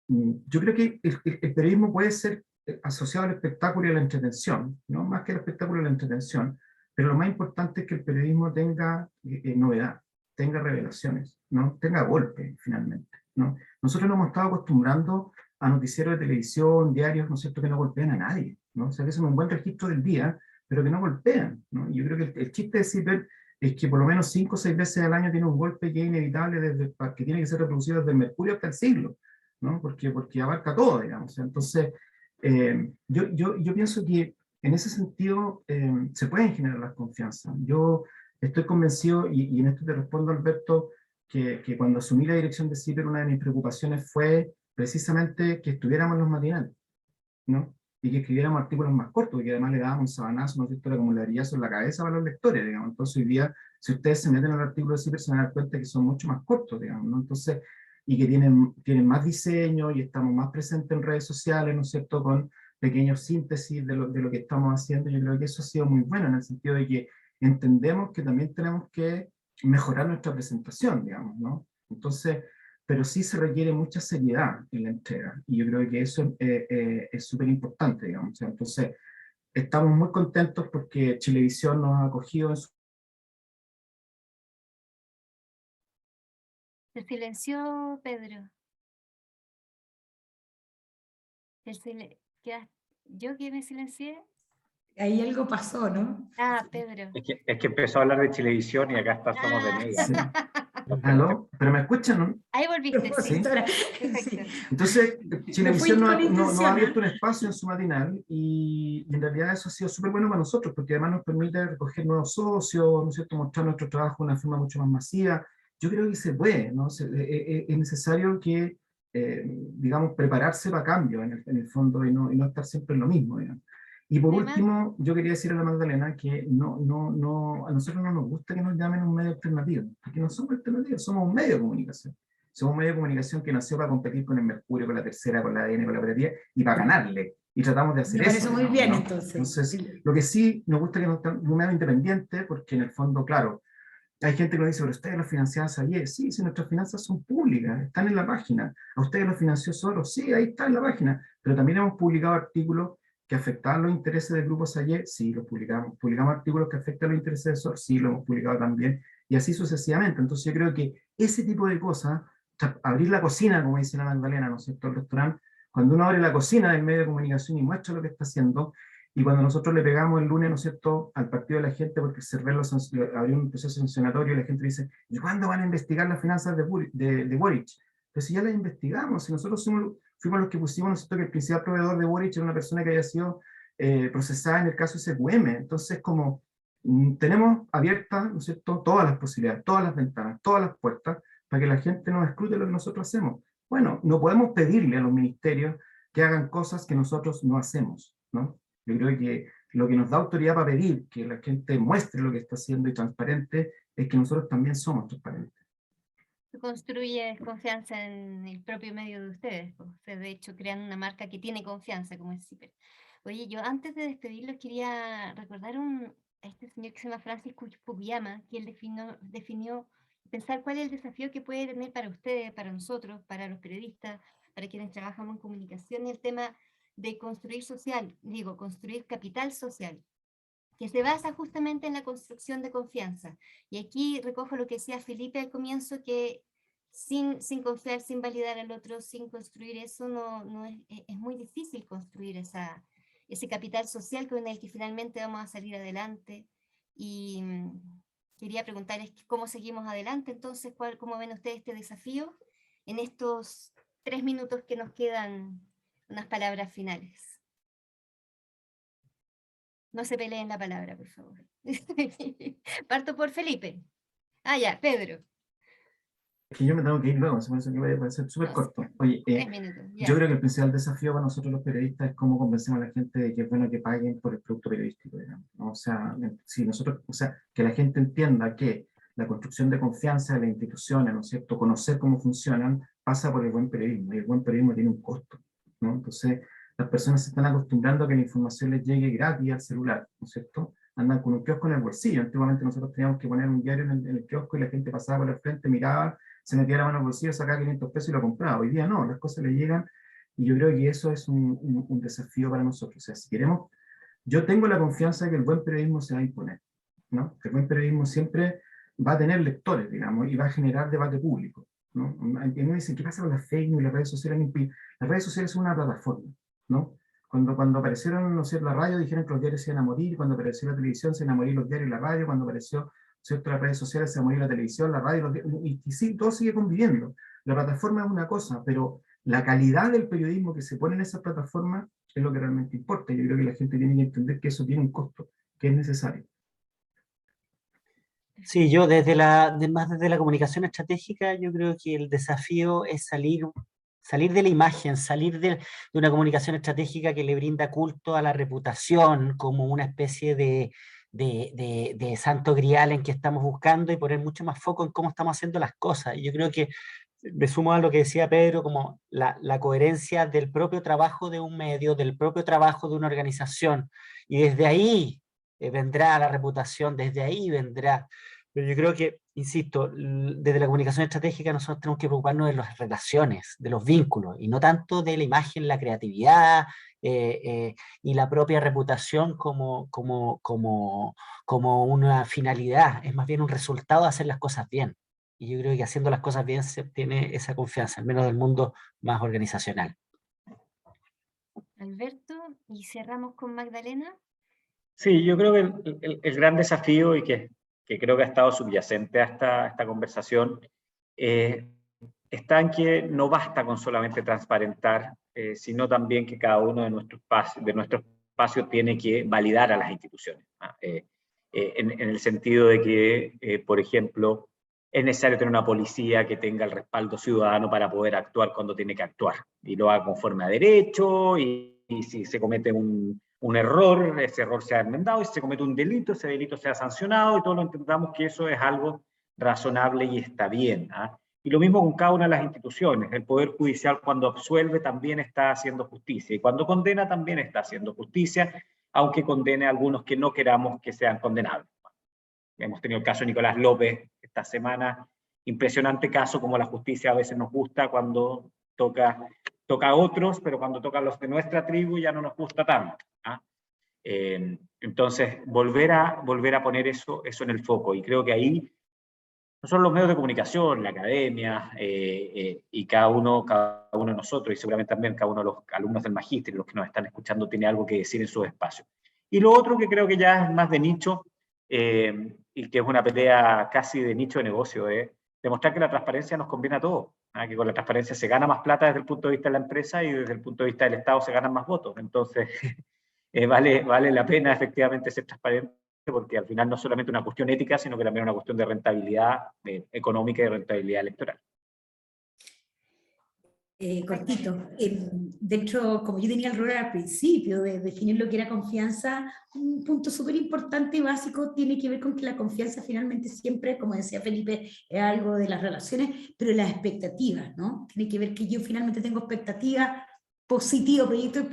yo creo que el periodismo puede ser asociado al espectáculo y a la entretención, ¿no? Más que el espectáculo y la entretención, pero lo más importante es que el periodismo tenga novedad, tenga revelaciones, ¿no? Tenga golpe, finalmente, ¿no? Nosotros nos hemos estado acostumbrando a noticieros de televisión, diarios, ¿no es cierto?, que no golpean a nadie, ¿no? O sea, que son un buen registro del día, pero que no golpean, ¿no? Yo creo que el chiste de CIPER es que por lo menos 5 o 6 veces al año tiene un golpe que es inevitable, que tiene que ser reproducido desde el Mercurio hasta el siglo, ¿no? Porque abarca todo, digamos. Entonces, yo pienso que en ese sentido se pueden generar las confianzas. Yo estoy convencido, y en esto te respondo, Alberto, que cuando asumí la dirección de CIPER, una de mis preocupaciones fue precisamente que estuviéramos en los matinales, ¿no? Y que escribiéramos artículos más cortos, y que además le dábamos un sabanazo, una historia como un ladrillazo en la cabeza para los lectores, digamos. Entonces hoy día, si ustedes se meten en el artículo de CIPER, se van a dar cuenta que son mucho más cortos, digamos, ¿no? Entonces, y que tienen más diseño, y estamos más presentes en redes sociales, ¿no es cierto?, con pequeños síntesis de lo que estamos haciendo. Yo creo que eso ha sido muy bueno, en el sentido de que entendemos que también tenemos que mejorar nuestra presentación, digamos, ¿no? Entonces, pero sí se requiere mucha seriedad en la entrega, y yo creo que eso es súper importante, digamos. O sea, entonces, estamos muy contentos porque Chilevisión nos ha acogido en su... Se silenció, Pedro. ¿Yo que me silencié? Ahí algo pasó, ¿no? Ah, Pedro. Es que empezó a hablar de Chilevisión y acá está Somos de Media. Sí. ¿No? ¿Aló? ¿Pero me escuchan, no? Ahí volviste, sí. Sí. Perfecto. Sí. Entonces, No fue Chilevisión con no intención, ha ¿eh? abierto un espacio en su matinal, y en realidad eso ha sido súper bueno para nosotros, porque además nos permite recoger nuevos socios, ¿no es cierto?, mostrar nuestro trabajo de una forma mucho más masiva. Yo creo que se puede, ¿no? Es necesario que, digamos, prepararse para cambio en el fondo, y no estar siempre en lo mismo, digamos. Y por Además, último, yo quería decir a la Magdalena que a nosotros no nos gusta que nos llamen un medio alternativo, porque no somos alternativos, somos un medio de comunicación. Somos un medio de comunicación que nació para competir con el Mercurio, con la Tercera, con la ADN, con la Operativa, y para ganarle. Y tratamos de hacer Me eso. parece muy digamos, bien, ¿no? entonces. Entonces, lo que sí nos gusta es que nos estén un medio independiente, porque en el fondo, claro, hay gente que nos dice, pero ustedes los financiaban ayer. Sí, si nuestras finanzas son públicas, están en la página. ¿A ustedes los financió Soros? Sí, ahí está en la página. Pero también hemos publicado artículos que afectaban los intereses del Grupo Sayé. Sí, los publicamos. Publicamos artículos que afectan los intereses de Soros. Sí, lo hemos publicado también. Y así sucesivamente. Entonces yo creo que ese tipo de cosas, abrir la cocina, como dice la Magdalena, ¿no es cierto?, el restaurante, cuando uno abre la cocina del medio de comunicación y muestra lo que está haciendo, y cuando nosotros le pegamos el lunes, ¿no es cierto?, al partido de la gente, porque Cervel abrió un proceso sancionatorio, y la gente dice, ¿y cuándo van a investigar las finanzas de Boric? Pero si ya las investigamos, si nosotros fuimos los que pusimos, ¿no es cierto?, que el principal proveedor de Boric era una persona que había sido procesada en el caso SQM. Entonces, como tenemos abiertas, ¿no es cierto?, todas las posibilidades, todas las ventanas, todas las puertas, para que la gente nos escrute lo que nosotros hacemos. Bueno, no podemos pedirle a los ministerios que hagan cosas que nosotros no hacemos, ¿no? Yo creo que lo que nos da autoridad para pedir que la gente muestre lo que está haciendo y transparente es que nosotros también somos transparentes. tú construyes confianza en el propio medio de ustedes. Pues. Ustedes, de hecho, crean una marca que tiene confianza, como es CIPER. Oye, yo antes de despedirlos quería recordar a este señor que se llama Francis Fukuyama, que él definió pensar cuál es el desafío que puede tener para ustedes, para nosotros, para los periodistas, para quienes trabajamos en comunicación, el tema de construir capital social, que se basa justamente en la construcción de confianza. Y aquí recojo lo que decía Felipe al comienzo, que sin confiar, sin validar al otro, sin construir eso, es muy difícil construir ese capital social con el que finalmente vamos a salir adelante, Y quería preguntarles cómo seguimos adelante, entonces, ¿cómo ven ustedes este desafío en estos 3 minutos que nos quedan? Unas palabras finales. No se peleen la palabra, por favor. Parto por Felipe. Ah, ya, Pedro. Es que yo me tengo que ir luego, se me hace que va a ser súper No, corto. Oye, 3 minutos, ya. yo creo que el principal desafío para nosotros los periodistas es cómo convencemos a la gente de que es bueno que paguen por el producto periodístico, digamos, ¿no? O sea, si nosotros, o sea, que la gente entienda que la construcción de confianza de las instituciones, ¿no es cierto?, conocer cómo funcionan, pasa por el buen periodismo, y el buen periodismo tiene un costo, ¿no? Entonces, las personas se están acostumbrando a que la información les llegue gratis al celular, ¿no es cierto? Andan con un kiosco en el bolsillo. Antiguamente nosotros teníamos que poner un diario en el kiosco y la gente pasaba por el frente, miraba, se metía la mano en el bolsillo, sacaba 500 pesos y lo compraba. Hoy día no, las cosas le llegan, y yo creo que eso es un desafío para nosotros. O sea, si queremos, yo tengo la confianza de que el buen periodismo se va a imponer, ¿no? Que el buen periodismo siempre va a tener lectores, digamos, y va a generar debate público, ¿no? Y me dicen, ¿qué pasa con las fake news y las redes sociales? Las redes sociales son una plataforma, ¿no? Cuando aparecieron, no sé, la radio dijeron que los diarios se iban a morir, cuando apareció la televisión se iban a morir los diarios y la radio, cuando apareció, ¿cierto?, las redes sociales se iba a morir la televisión, la radio, y sí, todo sigue conviviendo. La plataforma es una cosa, pero la calidad del periodismo que se pone en esas plataformas es lo que realmente importa. Yo creo que la gente tiene que entender que eso tiene un costo, que es necesario. Sí, yo más desde la comunicación estratégica, yo creo que el desafío es salir de la imagen, salir de una comunicación estratégica que le brinda culto a la reputación como una especie de santo grial en que estamos buscando, y poner mucho más foco en cómo estamos haciendo las cosas. Y yo creo que me sumo a lo que decía Pedro, como la coherencia del propio trabajo de un medio, del propio trabajo de una organización, y desde ahí vendrá la reputación, desde ahí vendrá. Pero yo creo que, insisto, desde la comunicación estratégica nosotros tenemos que preocuparnos de las relaciones, de los vínculos, y no tanto de la imagen, la creatividad y la propia reputación como una finalidad. Es más bien un resultado de hacer las cosas bien. Y yo creo que haciendo las cosas bien se obtiene esa confianza, al menos del mundo más organizacional. Alberto, y cerramos con Magdalena. Sí, yo creo que el gran desafío, y que creo que ha estado subyacente a esta conversación, está en que no basta con solamente transparentar, sino también que cada uno de nuestros espacios tiene que validar a las instituciones. En el sentido de que, por ejemplo, es necesario tener una policía que tenga el respaldo ciudadano para poder actuar cuando tiene que actuar, y lo haga conforme a derecho, y si se comete un error, ese error sea enmendado, y si se comete un delito, ese delito sea sancionado, y todos lo entendamos que eso es algo razonable y está bien. Y lo mismo con cada una de las instituciones. El Poder Judicial, cuando absuelve, también está haciendo justicia, y cuando condena, también está haciendo justicia, aunque condene a algunos que no queramos que sean condenables. Hemos tenido el caso de Nicolás López esta semana, impresionante caso, como la justicia a veces nos gusta cuando toca a otros, pero cuando toca a los de nuestra tribu ya no nos gusta tanto. Entonces, volver a poner eso en el foco, y creo que ahí no son los medios de comunicación, la academia, y cada uno de nosotros, y seguramente también cada uno de los alumnos del magíster, los que nos están escuchando, tiene algo que decir en su espacio. Y lo otro que creo que ya es más de nicho, y que es una pelea casi de nicho de negocio, es demostrar que la transparencia nos conviene a todos, que con la transparencia se gana más plata desde el punto de vista de la empresa, y desde el punto de vista del Estado se ganan más votos. Entonces, vale la pena efectivamente ser transparente, porque al final no es solamente una cuestión ética, sino que también es una cuestión de rentabilidad económica y de rentabilidad electoral. Cortito. De hecho, como yo tenía el rol al principio de definir lo que era confianza, un punto súper importante y básico tiene que ver con que la confianza finalmente siempre, como decía Felipe, es algo de las relaciones, pero las expectativas, ¿no? Tiene que ver que yo finalmente tengo expectativas positivas, proyectos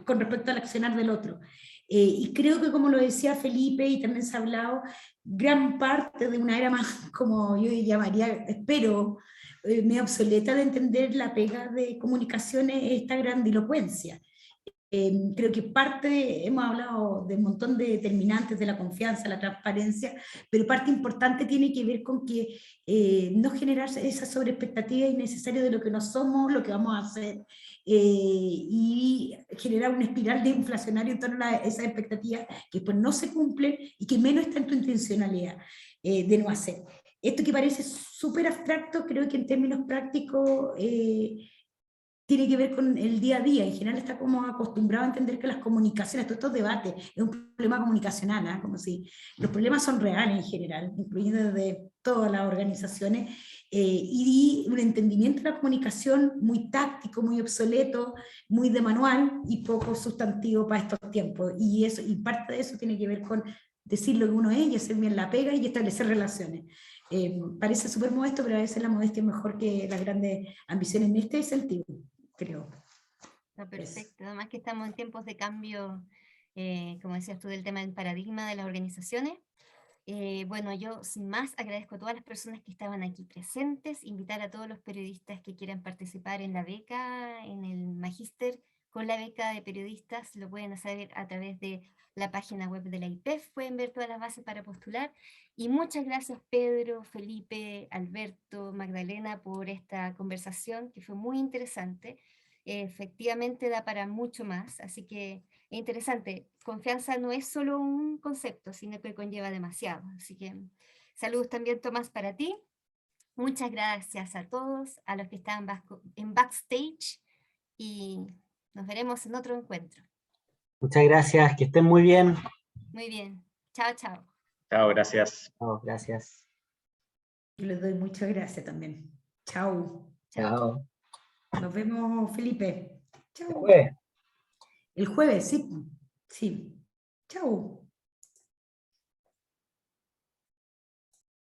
con respecto al accionar del otro. Y creo que, como lo decía Felipe, y también se ha hablado, gran parte de una era más, como yo llamaría, espero, medio obsoleta de entender la pega de comunicaciones, esta grandilocuencia. Creo que hemos hablado de un montón de determinantes de la confianza, la transparencia, pero parte importante tiene que ver con que no generar esa sobreexpectativa innecesaria de lo que no somos, lo que vamos a hacer, y generar una espiral de inflacionario en torno a esas expectativas que después no se cumplen y que menos está en tu intencionalidad de no hacer. Esto que parece súper abstracto, creo que en términos prácticos tiene que ver con el día a día. En general está como acostumbrado a entender que las comunicaciones, todos estos debates, es un problema comunicacional, ¿eh? Como si los problemas son reales en general, incluyendo desde todas las organizaciones, y un entendimiento de la comunicación muy táctico, muy obsoleto, muy de manual y poco sustantivo para estos tiempos. Y parte de eso tiene que ver con decir lo que uno es y hacer bien la pega y establecer relaciones. Parece súper modesto, pero a veces la modestia es mejor que las grandes ambiciones en este sentido, creo. Está perfecto, además que estamos en tiempos de cambio, como decías tú, del tema del paradigma de las organizaciones. Bueno, yo sin más agradezco a todas las personas que estaban aquí presentes, invitar a todos los periodistas que quieran participar en la beca, en el magíster con la beca de periodistas, lo pueden hacer a través de la página web de la IPEF, pueden ver todas las bases para postular. Y muchas gracias Pedro, Felipe, Alberto, Magdalena por esta conversación que fue muy interesante. Efectivamente da para mucho más, así que es interesante. Confianza no es solo un concepto, sino que conlleva demasiado. Así que saludos también, Tomás, para ti. Muchas gracias a todos, a los que están en backstage, y nos veremos en otro encuentro. Muchas gracias, que estén muy bien. Muy bien. Chao, chao. Chao, gracias. Oh, gracias. Yo les doy muchas gracias también. Chao. Chao. Nos vemos, Felipe. El Chao. jueves. El jueves, sí. Sí. Chao.